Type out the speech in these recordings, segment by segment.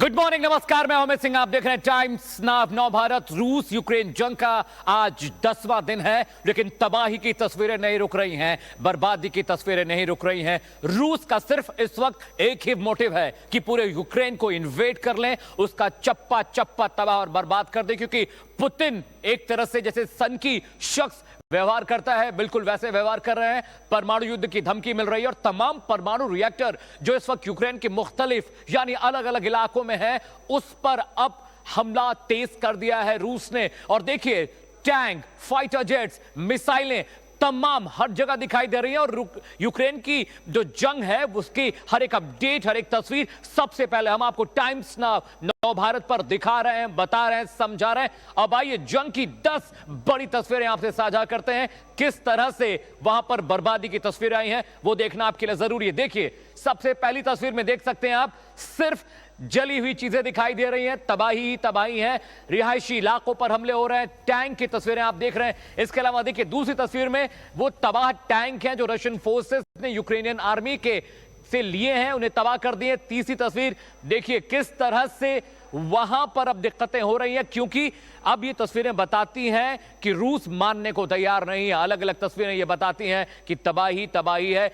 Good morning, नमस्कार। मैं अमित सिंह, आप देख रहे हैं टाइम्स नाउ। नव भारत रूस यूक्रेन जंग का आज 10वां दिन है, लेकिन तबाही की तस्वीरें नहीं रुक रही हैं, बर्बादी की तस्वीरें नहीं रुक रही हैं। रूस का सिर्फ इस वक्त एक ही मोटिव है कि पूरे यूक्रेन को इन्वेड कर लें, उसका चप्पा चप्पा तबाह और बर्बाद कर दें, क्योंकि पुतिन एक तरह से जैसे सन की शख्स व्यवहार करता है, बिल्कुल वैसे व्यवहार कर रहे हैं। परमाणु युद्ध की धमकी मिल रही है और तमाम परमाणु रिएक्टर जो इस वक्त यूक्रेन के मुख्तलिफ यानी अलग अलग इलाकों में है, उस पर अब हमला तेज कर दिया है रूस ने। और देखिए, टैंक, फाइटर जेट्स, मिसाइलें तमाम हर जगह दिखाई दे रही है। और यूक्रेन की जो जंग है उसकी हर एक अपडेट, हर एक तस्वीर सबसे पहले हम आपको टाइम्स नाउ नव भारत पर दिखा रहे हैं, बता रहे हैं, समझा रहे हैं। अब आइए जंग की 10 बड़ी तस्वीरें आपसे साझा करते हैं। किस तरह से वहां पर बर्बादी की तस्वीरें आई हैं वो देखना आपके लिए जरूरी है। देखिए, सबसे पहली तस्वीर में देख सकते हैं आप, सिर्फ जली हुई चीजें दिखाई दे रही हैं, तबाही ही तबाही है। रिहायशी इलाकों पर हमले हो रहे हैं, टैंक की तस्वीरें आप देख रहे हैं। इसके अलावा देखिए, दूसरी तस्वीर में वो तबाह टैंक हैं जो रशियन फोर्सेस ने यूक्रेनियन आर्मी के से लिए हैं, उन्हें तबाह कर दिए। तीसरी तस्वीर देखिए किस तरह से वहां पर अब दिक्कतें हो रही हैं, क्योंकि अब ये तस्वीरें बताती हैं कि रूस मानने को तैयार नहीं है। अलग अलग तस्वीरें ये बताती हैं कि तबाही तबाही है।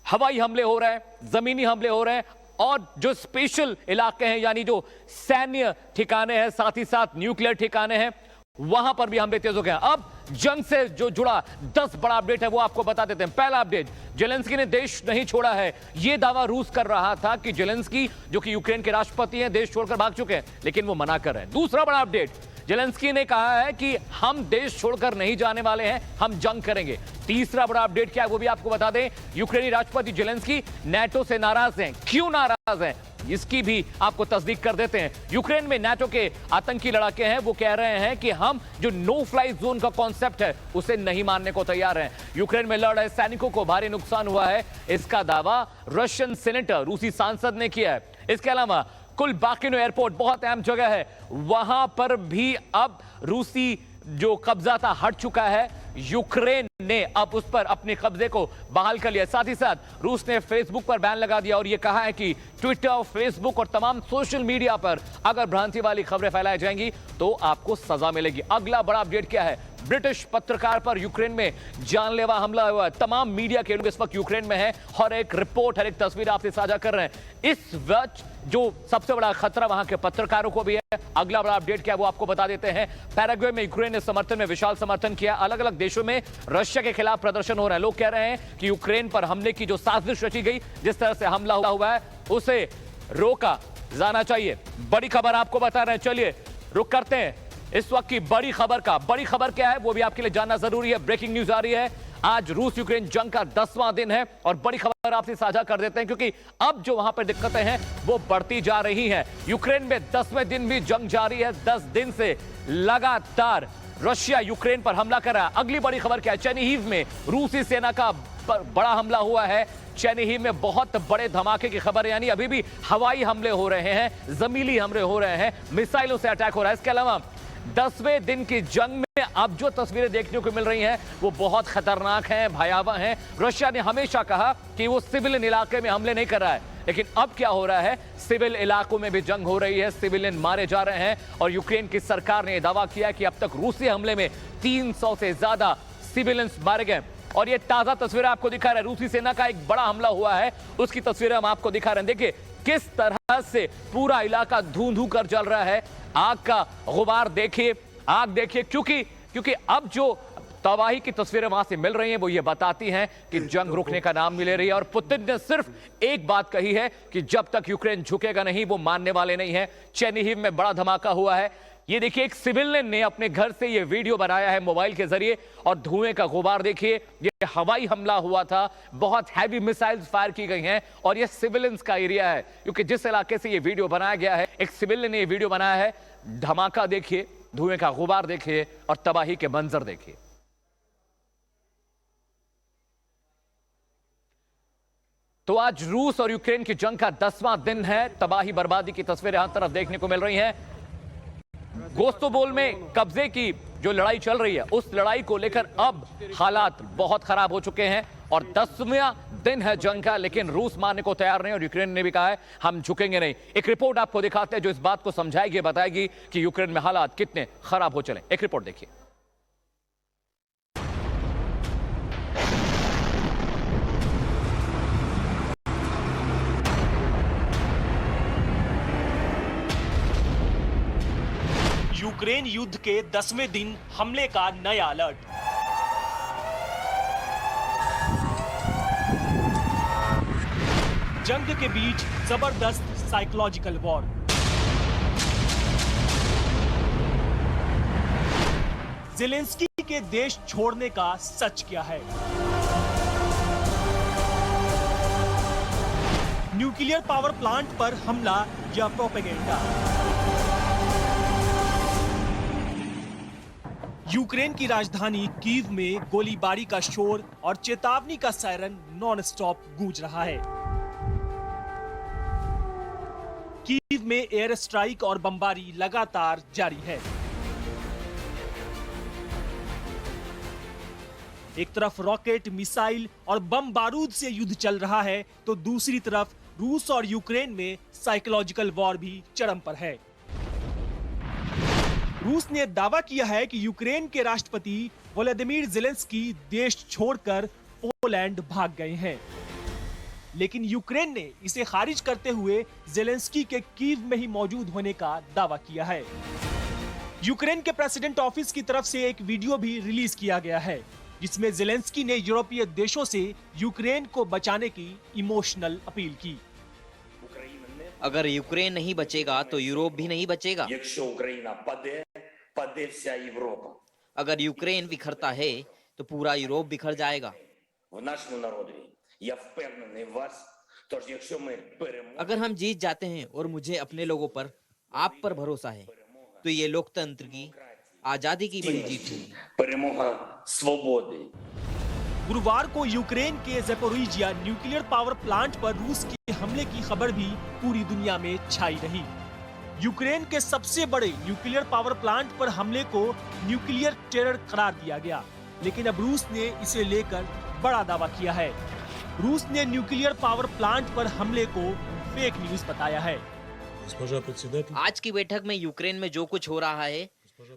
हवाई हमले हो रहे हैं, जमीनी हमले हो रहे हैं, और जो स्पेशल इलाके हैं यानी जो सैन्य ठिकाने हैं, साथ ही साथ न्यूक्लियर ठिकाने हैं, वहां पर भी हमले तेज हो गए। अब जंग से जो जुड़ा 10 बड़ा अपडेट है वो आपको बता देते हैं। पहला अपडेट, जेलेंस्की ने देश नहीं छोड़ा है। यह दावा रूस कर रहा था कि जेलेंस्की जो कि यूक्रेन के राष्ट्रपति हैं, देश छोड़कर भाग चुके हैं, लेकिन वो मना कर रहे हैं। दूसरा बड़ा अपडेट, जेलेंस्की ने कहा है कि हम देश छोड़कर नहीं जाने वाले हैं, हम जंग करेंगे। तीसरा बड़ा अपडेट क्या है वो भी आपको बता दें, यूक्रेनी राष्ट्रपति जेलेंस्की नाटो से नाराज हैं। क्यों नाराज हैं इसकी भी आपको तस्दीक कर देते हैं। यूक्रेन में नाटो के आतंकी लड़ाके हैं, वो कह रहे हैं कि हम जो नो फ्लाई जोन का कॉन्सेप्ट है उसे नहीं मानने को तैयार हैं। यूक्रेन में लड़ रहे सैनिकों को भारी नुकसान हुआ है, इसका दावा रशियन सेनेटर, रूसी सांसद ने किया है। इसके अलावा कुलबाकिनो एयरपोर्ट बहुत अहम जगह है, वहां पर भी अब रूसी जो कब्जा था हट चुका है। यूक्रेन ने अब उस पर अपने कब्जे को बहाल कर लिया। साथ ही साथ रूस ने फेसबुक पर बैन लगा दिया और यह कहा है कि ट्विटर, फेसबुक और तमाम सोशल मीडिया पर अगर भ्रांति वाली खबरें फैलाई जाएंगी तो आपको सजा मिलेगी। अगला बड़ा अपडेट क्या है, ब्रिटिश पत्रकार पर यूक्रेन में जानलेवा हमला हुआ है। तमाम मीडिया के लोग इस वक्त यूक्रेन में हैं, हर एक रिपोर्ट, हर एक तस्वीर आपसे साझा कर रहे हैं। इस वक्त जो सबसे बड़ा खतरा वहां के पत्रकारों को भी है। अगला बड़ा अपडेट क्या है वो आपको बता देते हैं। पैराग्वे में यूक्रेन ने समर्थन में विशाल समर्थन किया। अलग अलग देशों में रशिया के खिलाफ प्रदर्शन हो रहा है। लोग कह रहे हैं कि यूक्रेन पर हमले की जो साजिश रची गई, जिस तरह से हमला हुआ है, उसे रोका जाना चाहिए। बड़ी खबर आपको बता रहे हैं, चलिए रुक करते हैं इस वक्त की बड़ी खबर का। बड़ी खबर क्या है वो भी आपके लिए जानना जरूरी है। ब्रेकिंग न्यूज आ रही है, आज रूस यूक्रेन जंग का 10वां दिन है और बड़ी खबर आपसे साझा कर देते हैं, क्योंकि अब जो वहां पर दिक्कतें हैं वो बढ़ती जा रही हैं। यूक्रेन में 10वें दिन भी जंग जारी है। 10 दिन से लगातार रशिया यूक्रेन पर हमला कर रहा है। अगली बड़ी खबर क्या है, चेर्निहिव में रूसी सेना का बड़ा हमला हुआ है। चेर्निहिव में बहुत बड़े धमाके की खबर है, यानी अभी भी हवाई हमले हो रहे हैं, जमीनी हमले हो रहे हैं, मिसाइलों से अटैक हो रहा है। इसके अलावा 10वें दिन की जंग में अब जो तस्वीरें देखने को मिल रही हैं वो बहुत खतरनाक हैं, भयावह हैं। रशिया ने हमेशा कहा कि वो सिविलियन इलाके में हमले नहीं कर रहा है, लेकिन अब क्या हो रहा है, सिविल इलाकों में भी जंग हो रही है, सिविलियन मारे जा रहे हैं। और यूक्रेन की सरकार ने दावा किया कि अब तक रूसी हमले में 300 से ज्यादा सिविलियंस मारे गए। और ये ताजा तस्वीर आपको दिखा रहा है, रूसी सेना का एक बड़ा हमला हुआ है, उसकी तस्वीरें हम आपको दिखा रहे हैं। देखिए किस तरह से पूरा इलाका धूं कर जल रहा है। आग का गुबार देखिए, आग देखिए, क्योंकि अब जो तबाही की तस्वीरें वहां से मिल रही हैं वो ये बताती हैं कि जंग रुकने का नाम नहीं ले रही है। और पुतिन ने सिर्फ एक बात कही है कि जब तक यूक्रेन झुकेगा नहीं वो मानने वाले नहीं है। चेर्निहिव में बड़ा धमाका हुआ है। ये देखिए, एक सिविलियन ने अपने घर से ये वीडियो बनाया है मोबाइल के जरिए, और धुएं का गुबार देखिए। ये हवाई हमला हुआ था, बहुत हैवी मिसाइल्स फायर की गई हैं, और ये सिविलियंस का एरिया है, क्योंकि जिस इलाके से ये वीडियो बनाया गया है, एक सिविलियन ने ये वीडियो बनाया है। धमाका देखिए, धुएं का गुबार देखिए और तबाही के मंजर देखिए। तो आज रूस और यूक्रेन की जंग का 10वां दिन है। तबाही बर्बादी की तस्वीरें हर तरफ देखने को मिल रही हैं। गोस्तोबोल में कब्जे की जो लड़ाई चल रही है, उस लड़ाई को लेकर अब हालात बहुत खराब हो चुके हैं और दिन है जंग का, लेकिन रूस मानने को तैयार नहीं और यूक्रेन ने भी कहा है हम झुकेंगे नहीं। एक रिपोर्ट आपको दिखाते हैं जो इस बात को समझाएगी, बताएगी कि यूक्रेन में हालात कितने खराब हो चले। एक रिपोर्ट देखिए। यूक्रेन युद्ध के 10वें दिन हमले का नया अलर्ट। जंग के बीच जबरदस्त साइकोलॉजिकल वॉर। ज़ेलेंस्की के देश छोड़ने का सच क्या है? न्यूक्लियर पावर प्लांट पर हमला या प्रोपेगेंडा? यूक्रेन की राजधानी कीव में गोलीबारी का शोर और चेतावनी का सायरन नॉन-स्टॉप गूंज रहा है। कीव में एयर स्ट्राइक और बमबारी लगातार जारी है। एक तरफ रॉकेट, मिसाइल और बम बारूद से युद्ध चल रहा है, तो दूसरी तरफ रूस और यूक्रेन में साइकोलॉजिकल वॉर भी चरम पर है। रूस ने दावा किया है कि यूक्रेन के राष्ट्रपति वोलोदिमीर ज़ेलेंस्की देश छोड़कर पोलैंड भाग गए हैं, लेकिन यूक्रेन ने इसे खारिज करते हुए ज़ेलेंस्की के कीव में ही मौजूद होने का दावा किया है। यूक्रेन के प्रेसिडेंट ऑफिस की तरफ से एक वीडियो भी रिलीज किया गया है, जिसमें ज़ेलेंस्की ने यूरोपीय देशों से यूक्रेन को बचाने की इमोशनल अपील की। अगर यूक्रेन नहीं बचेगा तो यूरोप भी नहीं बचेगा। अगर यूक्रेन बिखरता है तो पूरा यूरोप बिखर जाएगा। अगर हम जीत जाते हैं, और मुझे अपने लोगों पर, आप पर भरोसा है, तो ये लोकतंत्र की, आजादी की बड़ी जीत होगी। गुरुवार को यूक्रेन के ज़ेपोरिजिया न्यूक्लियर पावर प्लांट पर रूस के हमले की खबर भी पूरी दुनिया में छाई रही। यूक्रेन के सबसे बड़े न्यूक्लियर पावर प्लांट पर हमले को न्यूक्लियर टेरर करार दिया गया, लेकिन अब रूस ने इसे लेकर बड़ा दावा किया है। रूस ने न्यूक्लियर पावर प्लांट पर हमले को फेक न्यूज बताया है। आज की बैठक में यूक्रेन में जो कुछ हो रहा है,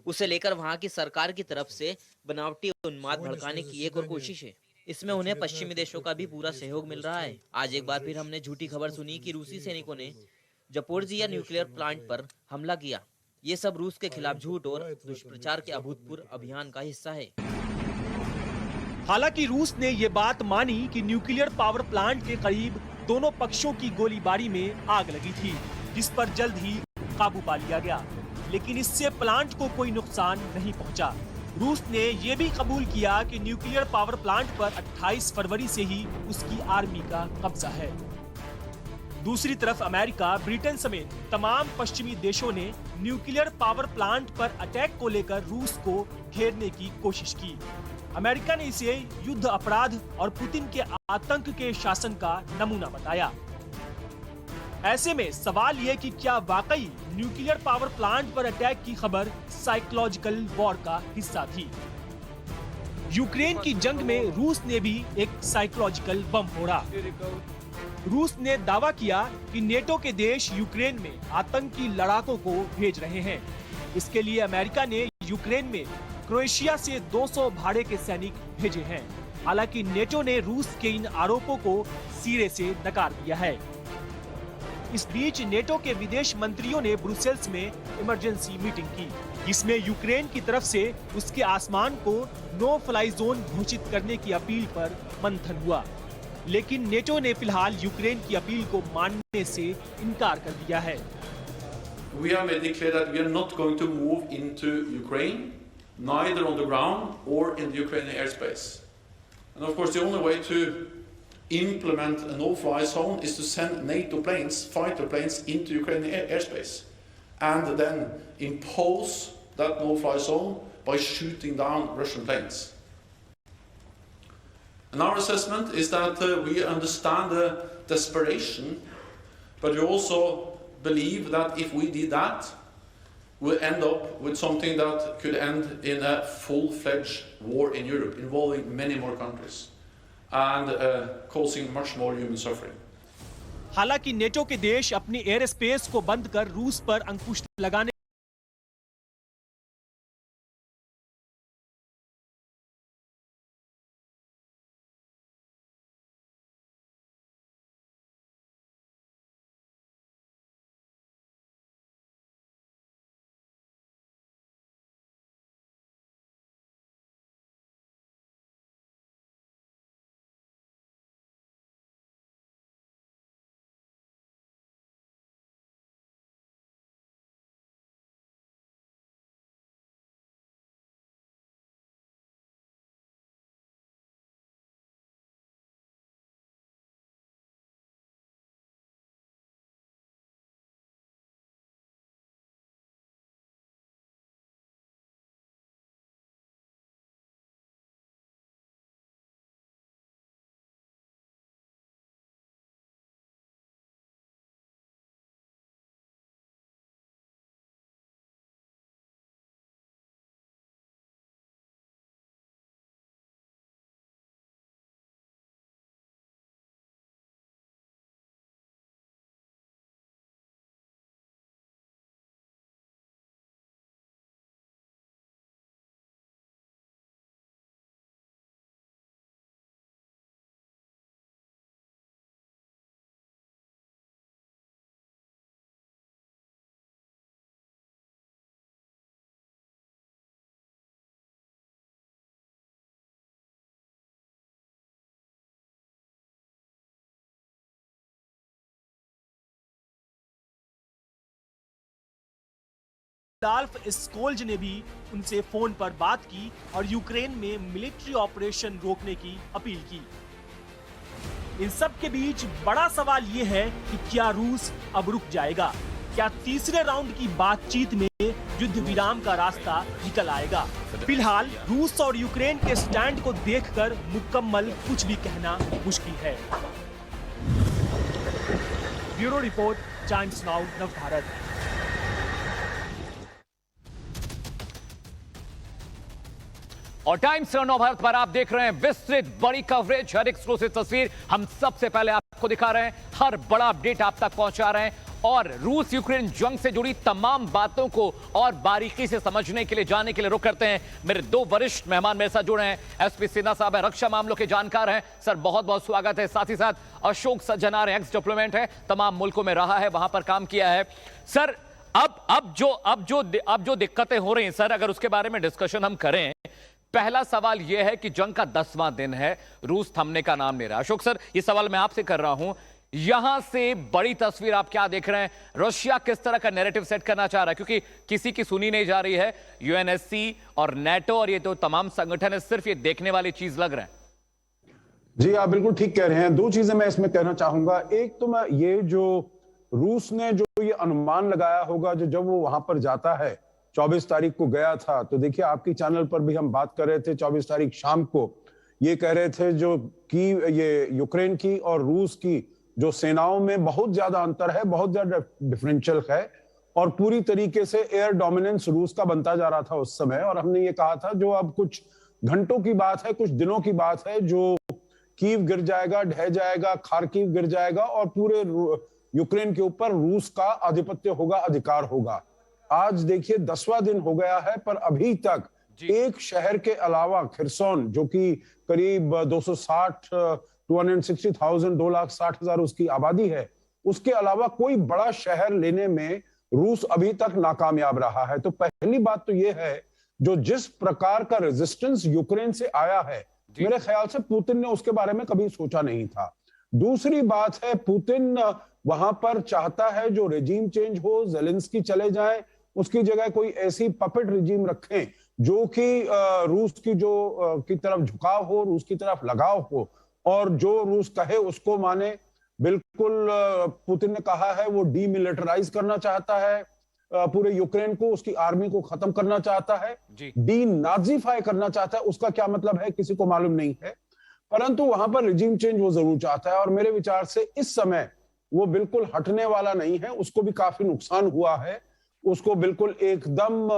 उसे लेकर वहां की सरकार की तरफ से बनावटी उन्माद भड़काने की एक और कोशिश है। इसमें उन्हें पश्चिमी देशों का भी पूरा सहयोग मिल रहा है। आज एक बार फिर हमने झूठी खबर सुनी कि रूसी सैनिकों ने ज़पोरिजिया न्यूक्लियर प्लांट पर हमला किया। ये सब रूस के खिलाफ झूठ और दुष्प्रचार के अभूतपूर्व अभियान का हिस्सा है। हालांकि रूस ने ये बात मानी कि न्यूक्लियर पावर प्लांट के करीब दोनों पक्षों की गोलीबारी में आग लगी थी, जिस पर जल्द ही काबू पा लिया गया, लेकिन इससे प्लांट को कोई नुकसान नहीं पहुंचा। रूस ने यह भी कबूल किया कि न्यूक्लियर पावर प्लांट पर 28 फरवरी से ही उसकी आर्मी का कब्जा है। दूसरी तरफ अमेरिका, ब्रिटेन समेत तमाम पश्चिमी देशों ने न्यूक्लियर पावर प्लांट पर अटैक को लेकर रूस को घेरने की कोशिश की। अमेरिका ने इसे युद्ध अपराध और पुतिन के आतंक के शासन का नमूना बताया। ऐसे में सवाल ये कि क्या वाकई न्यूक्लियर पावर प्लांट पर अटैक की खबर साइकोलॉजिकल वॉर का हिस्सा थी? यूक्रेन की जंग में रूस ने भी एक साइकोलॉजिकल बम फोड़ा। रूस ने दावा किया कि नेटो के देश यूक्रेन में आतंकी लड़ाकों को भेज रहे हैं। इसके लिए अमेरिका ने यूक्रेन में क्रोएशिया से 200 भाड़े के सैनिक भेजे हैं। हालांकि नेटो ने रूस के इन आरोपों को सिरे से नकार दिया है। इस बीच नेटो के विदेश मंत्रियों ने ब्रुसेल्स में इमरजेंसी मीटिंग की, जिसमें यूक्रेन की तरफ से उसके आसमान को नो फ्लाई जोन घोषित करने की अपील पर मंथन हुआ, लेकिन नेटो ने फिलहाल यूक्रेन की अपील को मानने से इनकार कर दिया है। We have made it clear that we are not going to move into Ukraine, neither on the ground or in the Ukrainian airspace. And of course, the only way to implement a no-fly zone is to send NATO planes, fighter planes, into Ukrainian airspace, and then impose that no-fly zone by shooting down Russian planes. And our assessment is that we understand the desperation, but we also believe that if we did that, we'll end up with something that could end in a full-fledged war in Europe, involving many more countries. and causing much more human suffering. हालांकि NATO के देश अपनी air space को बंद कर रूस पर अंकुश लगाने राल्फ स्कोल्ज ने भी उनसे फोन पर बात की और यूक्रेन में मिलिट्री ऑपरेशन रोकने की अपील की। इन सब के बीच बड़ा सवाल यह है कि क्या रूस अब रुक जाएगा? क्या तीसरे राउंड की बातचीत में युद्ध विराम का रास्ता निकल आएगा? फिलहाल रूस और यूक्रेन के स्टैंड को देखकर मुकम्मल कुछ भी कहना मुश्किल है। Bureau report, times now Navbharat. और टाइम्स नाउ नवभारत पर आप देख रहे हैं विस्तृत बड़ी कवरेज, हर एक्सक्लूसिव तस्वीर हम सबसे पहले आपको दिखा रहे हैं, हर बड़ा अपडेट आप तक पहुंचा रहे हैं और रूस यूक्रेन जंग से जुड़ी तमाम बातों को और बारीकी से समझने के लिए, जानने के लिए रुक करते हैं। मेरे दो वरिष्ठ मेहमान मेरे साथ जुड़े हैं। एसपी सिन्हा साहब है, रक्षा मामलों के जानकार हैं, सर बहुत बहुत स्वागत है। साथ ही साथ अशोक सज्जनार एक्स डिप्लोमेट है, तमाम मुल्कों में रहा है, वहां पर काम किया है। सर अब जो दिक्कतें हो रही हैं सर, अगर उसके बारे में डिस्कशन हम करें, पहला सवाल यह है कि जंग का 10वां दिन है, रूस थमने का नाम ले रहा है। अशोक सर, ये सवाल मैं आपसे कर रहा हूं, यहां से बड़ी तस्वीर आप क्या देख रहे हैं? रशिया किस तरह का नैरेटिव सेट करना चाह रहा है? क्योंकि किसी की सुनी नहीं जा रही है। यूएनएससी और नेटो और ये तो तमाम संगठन है, सिर्फ ये देखने वाली चीज लग रहे हैं। जी आप बिल्कुल ठीक कह रहे हैं। दो चीजें मैं इसमें कहना चाहूंगा। एक तो मैं ये जो रूस ने जो ये अनुमान लगाया होगा, जो जब वो वहां पर जाता है, 24 तारीख को गया था, तो देखिए आपकी चैनल पर भी हम बात कर रहे थे 24 तारीख शाम को, ये कह रहे थे जो कि ये यूक्रेन की और रूस की जो सेनाओं में बहुत ज्यादा अंतर है, बहुत ज्यादा डिफरेंशियल है और पूरी तरीके से एयर डोमिनेंस रूस का बनता जा रहा था उस समय। और हमने ये कहा था जो अब कुछ घंटों की बात है, कुछ दिनों की बात है, जो कीव गिर जाएगा, ढह जाएगा, खार्किव गिर जाएगा और पूरे यूक्रेन के ऊपर रूस का आधिपत्य होगा, अधिकार होगा। आज देखिए 10वां दिन हो गया है, पर अभी तक एक शहर के अलावा खिरसोन, जो कि करीब 260,000 उसकी आबादी है, उसके अलावा कोई बड़ा शहर लेने में रूस अभी तक नाकामयाब रहा है। तो पहली बात तो यह है, जो जिस प्रकार का रेजिस्टेंस यूक्रेन से आया है, मेरे ख्याल से पुतिन ने उसके बारे में कभी सोचा नहीं था। दूसरी बात है, पुतिन वहां पर चाहता है जो रेजिम चेंज हो, ज़ेलेंस्की चले जाए, उसकी जगह कोई ऐसी पपेट रेजिम रखें जो कि रूस की की तरफ झुकाव हो, रूस की तरफ लगाव हो और जो रूस कहे उसको माने। बिल्कुल पुतिन ने कहा है वो डीमिलिटराइज करना चाहता है पूरे यूक्रेन को, उसकी आर्मी को खत्म करना चाहता है, डीनाजीफाई करना चाहता है। उसका क्या मतलब है किसी को मालूम नहीं है, परंतु वहां पर रेजिम चेंज वो जरूर चाहता है और मेरे विचार से इस समय वो बिल्कुल हटने वाला नहीं है। उसको भी काफी नुकसान हुआ है, उसको बिल्कुल एकदम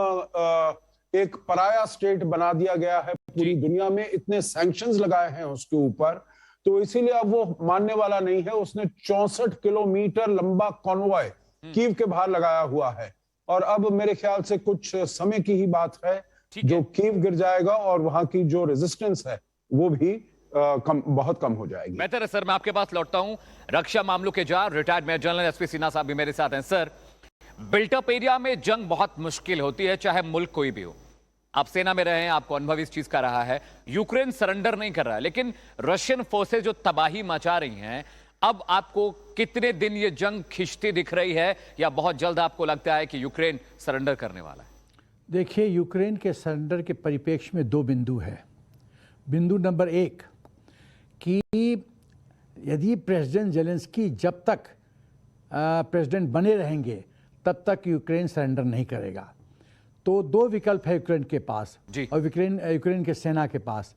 एक पराया स्टेट बना दिया गया है पूरी दुनिया में। इतने सैंक्शंस लगाए हैं उसके ऊपर, तो इसीलिए अब वो मानने वाला नहीं है। उसने 64 किलोमीटर लंबा कॉन्वॉय कीव के बाहर लगाया हुआ है, और अब मेरे ख्याल से कुछ समय की ही बात है जो कीव गिर जाएगा और वहां की जो रेजिस्टेंस है वो भी बहुत कम हो जाएगी। बेहतर है सर, मैं आपके पास लौटता हूं। रक्षा मामलों के जार retired major general SP Sinha साहब भी मेरे साथ हैं। सर, बिल्टअप एरिया में जंग बहुत मुश्किल होती है, चाहे मुल्क कोई भी हो। आप सेना में रहे हैं, आपको अनुभव इस चीज का रहा है। यूक्रेन सरेंडर नहीं कर रहा है, लेकिन रशियन फोर्सेज जो तबाही मचा रही हैं, अब आपको कितने दिन ये जंग खिंचती दिख रही है, या बहुत जल्द आपको लगता है कि यूक्रेन सरेंडर करने वाला है? देखिए, यूक्रेन के सरेंडर के परिप्रेक्ष्य में दो बिंदु है। बिंदु नंबर एक कि यदि प्रेसिडेंट जेलेंस्की जब तक प्रेसिडेंट बने रहेंगे तब तक यूक्रेन सरेंडर नहीं करेगा। तो दो विकल्प है यूक्रेन के पास और यूक्रेन के सेना के पास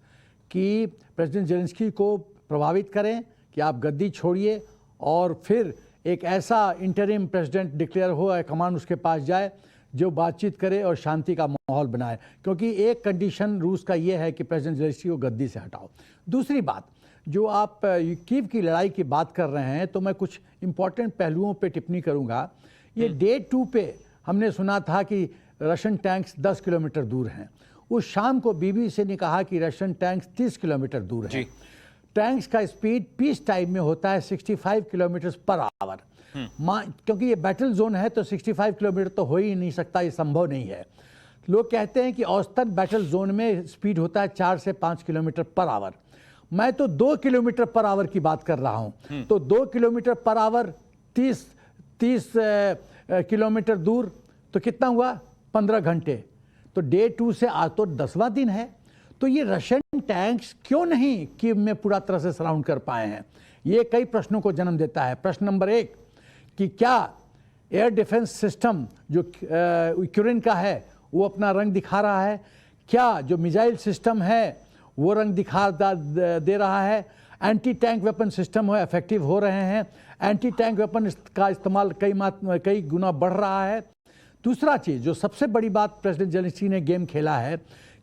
कि प्रेसिडेंट जेलेंस्की को प्रभावित करें कि आप गद्दी छोड़िए, और फिर एक ऐसा इंटरिम प्रेसिडेंट डिक्लेयर हो, कमान उसके पास जाए जो बातचीत करे और शांति का माहौल बनाए। क्योंकि एक कंडीशन रूस का ये है कि प्रेसिडेंट जेलेंस्की को गद्दी से हटाओ। दूसरी बात, जो आप कीव की लड़ाई की बात कर रहे हैं, तो मैं कुछ इंपॉर्टेंट पहलुओं पे टिप्पणी करूंगा। ये डे 2 पे हमने सुना था कि रशियन टैंक्स 10 किलोमीटर दूर हैं। उस शाम को बीबीसी ने कहा कि रशियन टैंक्स 30 किलोमीटर दूर हैं। टैंक्स का स्पीड पीस टाइम में होता है 65 किलोमीटर पर आवर। क्योंकि ये बैटल जोन है तो 65 किलोमीटर तो हो ही नहीं सकता, ये संभव नहीं है। लोग कहते हैं कि औसतन बैटल जोन में स्पीड होता है 4 से 5 किलोमीटर पर आवर। मैं तो 2 किलोमीटर पर आवर की बात कर रहा हूं। तो 2 किलोमीटर पर आवर 30 किलोमीटर दूर, तो कितना हुआ? 15 घंटे। तो डे 2 से आज तो 10वां दिन है। तो ये रशियन टैंक्स क्यों नहीं कीव में पूरा तरह से सराउंड कर पाए हैं? ये कई प्रश्नों को जन्म देता है। प्रश्न नंबर 1 कि क्या एयर डिफेंस सिस्टम जो यूक्रेन का है वो अपना रंग दिखा रहा है? क्या जो मिसाइल सिस्टम है वो रंग दिखा दे रहा है? एंटी टैंक वेपन सिस्टम हो इफेक्टिव हो रहे हैं? एंटी टैंक वेपन का इस्तेमाल कई गुना बढ़ रहा है? दूसरा चीज़, जो सबसे बड़ी बात प्रेसिडेंट जेलेंस्की ने गेम खेला है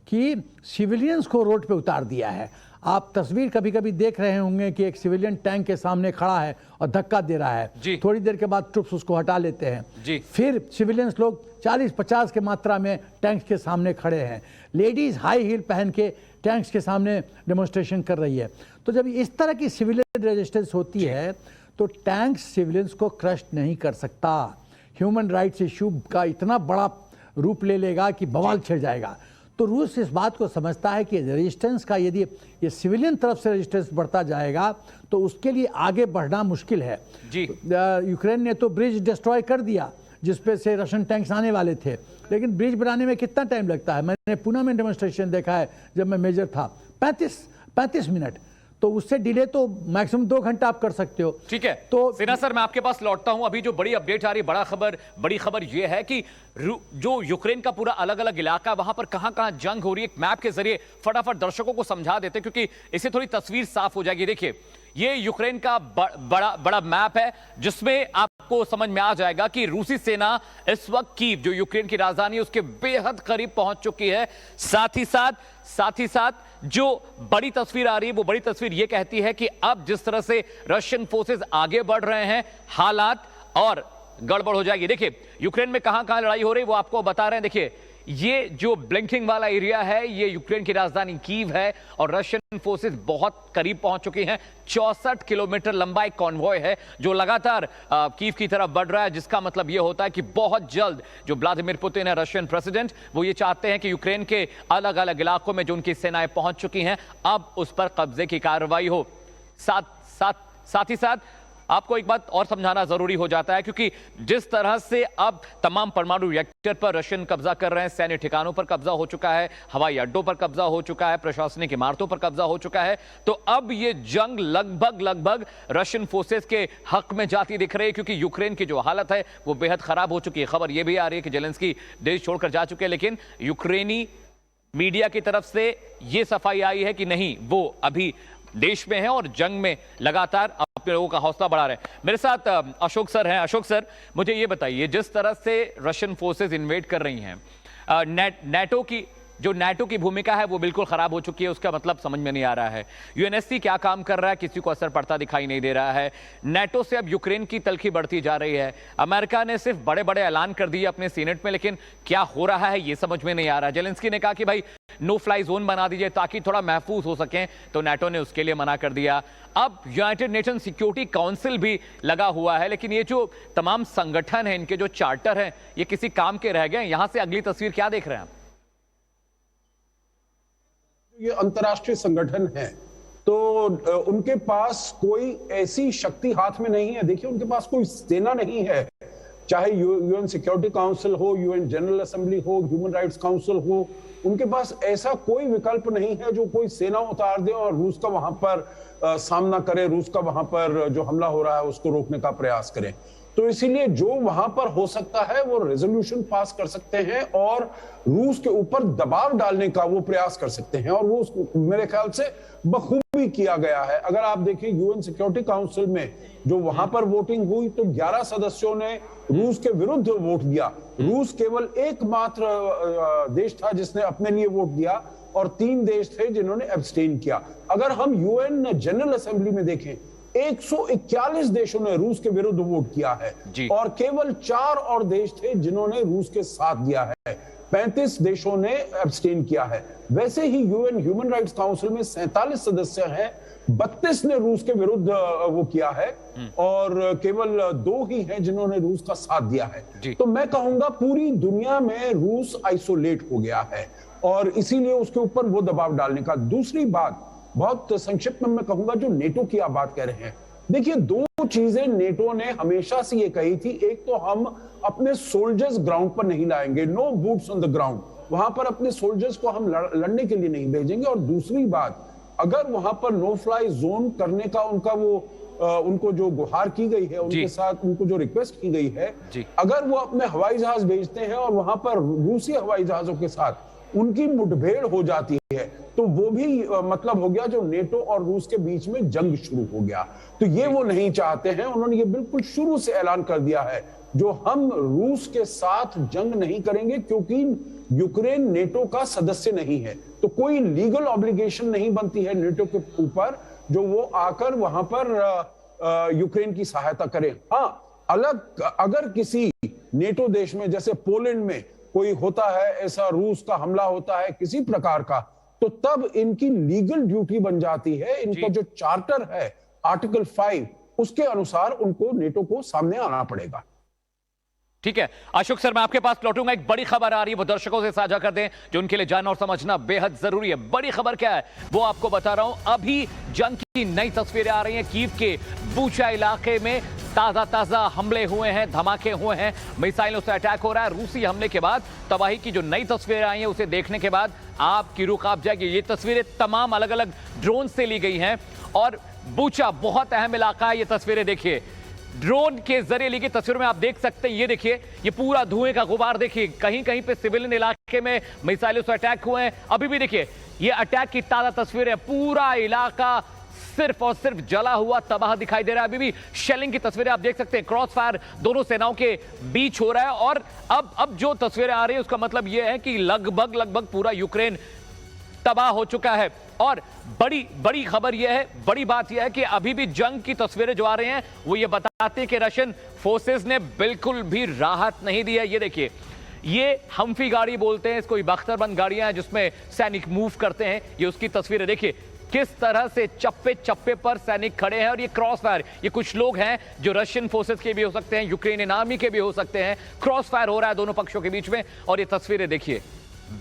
कि सिविलियंस को रोड पे उतार दिया है। आप तस्वीर कभी कभी देख रहे होंगे कि एक सिविलियन टैंक के सामने खड़ा है और धक्का दे रहा है। थोड़ी देर के बाद ट्रुप्स उसको हटा लेते हैं। फिर सिविलियंस लोग 40-50 के मात्रा में टैंक्स के सामने खड़े हैं। लेडीज हाई हील पहन के टैंक्स के सामने डेमोन्स्ट्रेशन कर रही है। तो जब इस तरह की सिविलियन रेजिस्टेंस होती है तो टैंक्स सिविलियंस को क्रश नहीं कर सकता। ह्यूमन राइट्स इशू का इतना बड़ा रूप ले लेगा कि बवाल छिड़ जाएगा। तो रूस इस बात को समझता है कि रेजिस्टेंस का, यदि ये सिविलियन तरफ से रेजिस्टेंस बढ़ता जाएगा तो उसके लिए आगे बढ़ना मुश्किल है। यूक्रेन ने तो ब्रिज डिस्ट्रॉय कर दिया जिस पे से रशियन टैंक्स आने वाले थे, लेकिन ब्रिज बनाने में कितना टाइम लगता है? मैंने पुणे में डेमोन्स्ट्रेशन देखा है जब मैं मेजर था, 35 मिनट। तो उससे डिले तो मैक्सिमम 2 घंटा आप कर सकते हो। ठीक है, तो सिन्हा सर मैं आपके पास लौटता हूं। अभी जो बड़ी अपडेट आ रही, बड़ी खबर यह है कि जो यूक्रेन का पूरा अलग अलग इलाका, वहां पर कहां जंग हो रही है, एक मैप के जरिए फटाफट दर्शकों को समझा देते, क्योंकि इससे थोड़ी तस्वीर साफ हो जाएगी। देखिए, ये यूक्रेन का बड़ा मैप है जिसमें आपको समझ में आ जाएगा कि रूसी सेना इस वक्त कीव, जो यूक्रेन की राजधानी है, उसके बेहद करीब पहुंच चुकी है। साथ ही साथ जो बड़ी तस्वीर आ रही है, वो बड़ी तस्वीर ये कहती है कि अब जिस तरह से रशियन फोर्सेस आगे बढ़ रहे हैं, हालात और गड़बड़ हो जाएगी। देखिए, यूक्रेन में कहां लड़ाई हो रही है वो आपको बता रहे हैं। देखिए, ये जो ब्लिंकिंग वाला एरिया है, ये यूक्रेन की राजधानी कीव है और रशियन फोर्सेस बहुत करीब पहुंच चुकी हैं। 64 किलोमीटर लंबा एक कॉन्वॉय है जो लगातार कीव की तरफ बढ़ रहा है, जिसका मतलब यह होता है कि बहुत जल्द जो व्लादिमीर पुतिन है, रशियन प्रेसिडेंट, वो ये चाहते हैं कि यूक्रेन के अलग अलग इलाकों में जो उनकी सेनाएं पहुंच चुकी हैं, अब उस पर कब्जे की कार्रवाई हो। साथ ही साथ आपको एक बात और समझाना जरूरी हो जाता है, क्योंकि जिस तरह से अब तमाम परमाणु रिएक्टर पर रशियन कब्जा कर रहे हैं, सैन्य ठिकानों पर कब्जा हो चुका है, हवाई अड्डों पर कब्जा हो चुका है, प्रशासनिक इमारतों पर कब्जा हो चुका है, तो अब ये जंग लगभग रशियन फोर्सेस के हक में जाती दिख रही है, क्योंकि यूक्रेन की जो हालत है वो बेहद खराब हो चुकी है। खबर यह भी आ रही है कि जेलेंस्की देश छोड़कर जा चुके हैं, लेकिन यूक्रेनी मीडिया की तरफ से यह सफाई आई है कि नहीं, वो अभी देश में है और जंग में लगातार अपने लोगों का हौसला बढ़ा रहे हैं। मेरे साथ अशोक सर हैं। अशोक सर, मुझे ये बताइए, जिस तरह से रशियन फोर्सेस इन्वेड कर रही हैं, नेटो की जो नाटो की भूमिका है वो बिल्कुल खराब हो चुकी है, उसका मतलब समझ में नहीं आ रहा है। यूएनएससी क्या काम कर रहा है, किसी को असर पड़ता दिखाई नहीं दे रहा है। नाटो से अब यूक्रेन की तलखी बढ़ती जा रही है। अमेरिका ने सिर्फ बड़े बड़े ऐलान कर दिए अपने सीनेट में, लेकिन क्या हो रहा है ये समझ में नहीं आ रहा। जेलेंस्की ने कहा कि भाई नो फ्लाई जोन बना दीजिए ताकि थोड़ा महफूज हो सकें, तो नाटो ने उसके लिए मना कर दिया। अब यूनाइटेड नेशन सिक्योरिटी काउंसिल भी लगा हुआ है, लेकिन ये जो तमाम संगठन हैं, इनके जो चार्टर हैं, ये किसी काम के रह गए। यहां से अगली तस्वीर क्या देख रहे हैं आप? ये अंतर्राष्ट्रीय संगठन है तो उनके पास कोई ऐसी शक्ति हाथ में नहीं है। देखिए, उनके पास कोई सेना नहीं है, चाहे यूएन सिक्योरिटी काउंसिल हो, यूएन जनरल असेंबली हो, ह्यूमन राइट्स काउंसिल हो, उनके पास ऐसा कोई विकल्प नहीं है जो कोई सेना उतार दे और रूस का वहां पर सामना करे, रूस का वहां पर जो हमला हो रहा है उसको रोकने का प्रयास करें। तो इसीलिए जो वहां पर हो सकता है वो रेजोल्यूशन पास कर सकते हैं और रूस के ऊपर दबाव डालने का वो प्रयास कर सकते हैं, और वो मेरे ख्याल से बखूबी किया गया है। अगर आप देखें यूएन सिक्योरिटी काउंसिल में जो वहां पर वोटिंग हुई तो 11 सदस्यों ने रूस के विरुद्ध वोट दिया। रूस केवल एकमात्र देश था जिसने अपने लिए वोट दिया और 3 देश थे जिन्होंने एब्सटेन किया। अगर हम यूएन जनरल असेंबली में देखें 141 देशों ने रूस के विरुद्ध वोट किया है और केवल 4 और देश थे जिन्होंने रूस के साथ दिया है। 35 देशों ने एब्सटेन किया है। वैसे ही यूएन ह्यूमन राइट्स काउंसिल में 47 सदस्य हैं, 32 ने रूस के विरुद्ध वो किया है और केवल 2 ही हैं जिन्होंने रूस का साथ दिया है। तो मैं कहूंगा पूरी दुनिया में रूस आइसोलेट हो गया है और इसीलिए उसके ऊपर वो दबाव डालने का। दूसरी बात, बहुत संक्षिप्त में मैं कहूंगा, जो नेटो की आप बात कह रहे हैं, देखिए 2 चीजें नेटो ने हमेशा से ये कही थी। एक तो हम अपने सोल्जर्स ग्राउंड पर नहीं लाएंगे, no boots on the ground, वहां पर अपने सोल्जर्स को हम लड़ने के लिए नहीं भेजेंगे। और दूसरी बात, अगर वहां पर नो फ्लाई जोन करने का उनको जो गुहार की गई है, उनके साथ उनको जो रिक्वेस्ट की गई है, अगर वो अपने हवाई जहाज भेजते हैं और वहां पर रूसी हवाई जहाजों के साथ उनकी मुठभेड़ हो जाती है तो वो भी मतलब हो गया जो नेटो और रूस के बीच में जंग शुरू हो गया। तो ये वो नहीं चाहते हैं। उन्होंने ये बिल्कुल शुरू से ऐलान कर दिया है जो हम रूस के साथ जंग नहीं करेंगे क्योंकि यूक्रेन नेटो का सदस्य नहीं है। तो कोई लीगल ऑब्लिगेशन नहीं बनती है नेटो के ऊपर जो वो आकर वहां पर यूक्रेन की सहायता करें। हाँ, अगर किसी नेटो देश में जैसे पोलैंड में कोई होता है ऐसा, रूस का हमला होता है किसी प्रकार का, तो तब इनकी लीगल ड्यूटी बन जाती है, इनका जो चार्टर है आर्टिकल 5 उसके अनुसार उनको नेटो को सामने आना पड़ेगा। ठीक है अशोक सर, मैं आपके पास लौटूंगा। एक बड़ी खबर आ रही है, वो दर्शकों से साझा कर दें जो उनके लिए जानना और समझना बेहद जरूरी है। बड़ी खबर क्या है वो आपको बता रहा हूं। अभी जंग की नई तस्वीरें आ रही हैं। कीव के बूचा इलाके में ताजा हमले हुए हैं, धमाके हुए हैं, मिसाइलों से अटैक हो रहा है। रूसी हमले के बाद तबाही की जो नई तस्वीरें आई हैं उसे देखने के बाद आपकी रुख कांप जाएगी। ये तस्वीरें तमाम अलग अलग ड्रोन से ली गई हैं और बूचा बहुत अहम इलाका है। ये तस्वीरें देखिए, ड्रोन के जरिए ली गई तस्वीरों में आप देख सकते हैं। ये देखिए, ये पूरा धुएं का गुबार देखिए, कहीं कहीं पे सिविलियन इलाके में मिसाइलों से अटैक हुए हैं। अभी भी देखिए ये अटैक की ताजा तस्वीरें, पूरा इलाका सिर्फ और सिर्फ जला हुआ तबाह दिखाई दे रहा है। अभी भी शेलिंग की तस्वीरें आप देख सकते हैं, क्रॉस फायर दोनों सेनाओं के बीच हो रहा है। और अब जो तस्वीरें आ रही है उसका मतलब यह है कि लगभग पूरा यूक्रेन तबाह हो चुका है। और बड़ी खबर यह है, बड़ी बात यह है कि अभी भी जंग की तस्वीरें जो आ रही हैं वो ये बताते हैं कि रशियन फोर्सेस ने बिल्कुल भी राहत नहीं दी है। ये देखिए, ये हम्फी गाड़ी बोलते हैं इसको, बख्तरबंद गाड़ियां हैं जिसमें सैनिक मूव करते हैं। ये उसकी तस्वीरें देखिए, किस तरह से चप्पे पर सैनिक खड़े हैं। और ये क्रॉस फायर, ये कुछ लोग हैं जो रशियन फोर्सेस के भी हो सकते हैं, यूक्रेनियन आर्मी के भी हो सकते हैं। क्रॉस फायर हो रहा है दोनों पक्षों के बीच में। और ये तस्वीरें देखिए,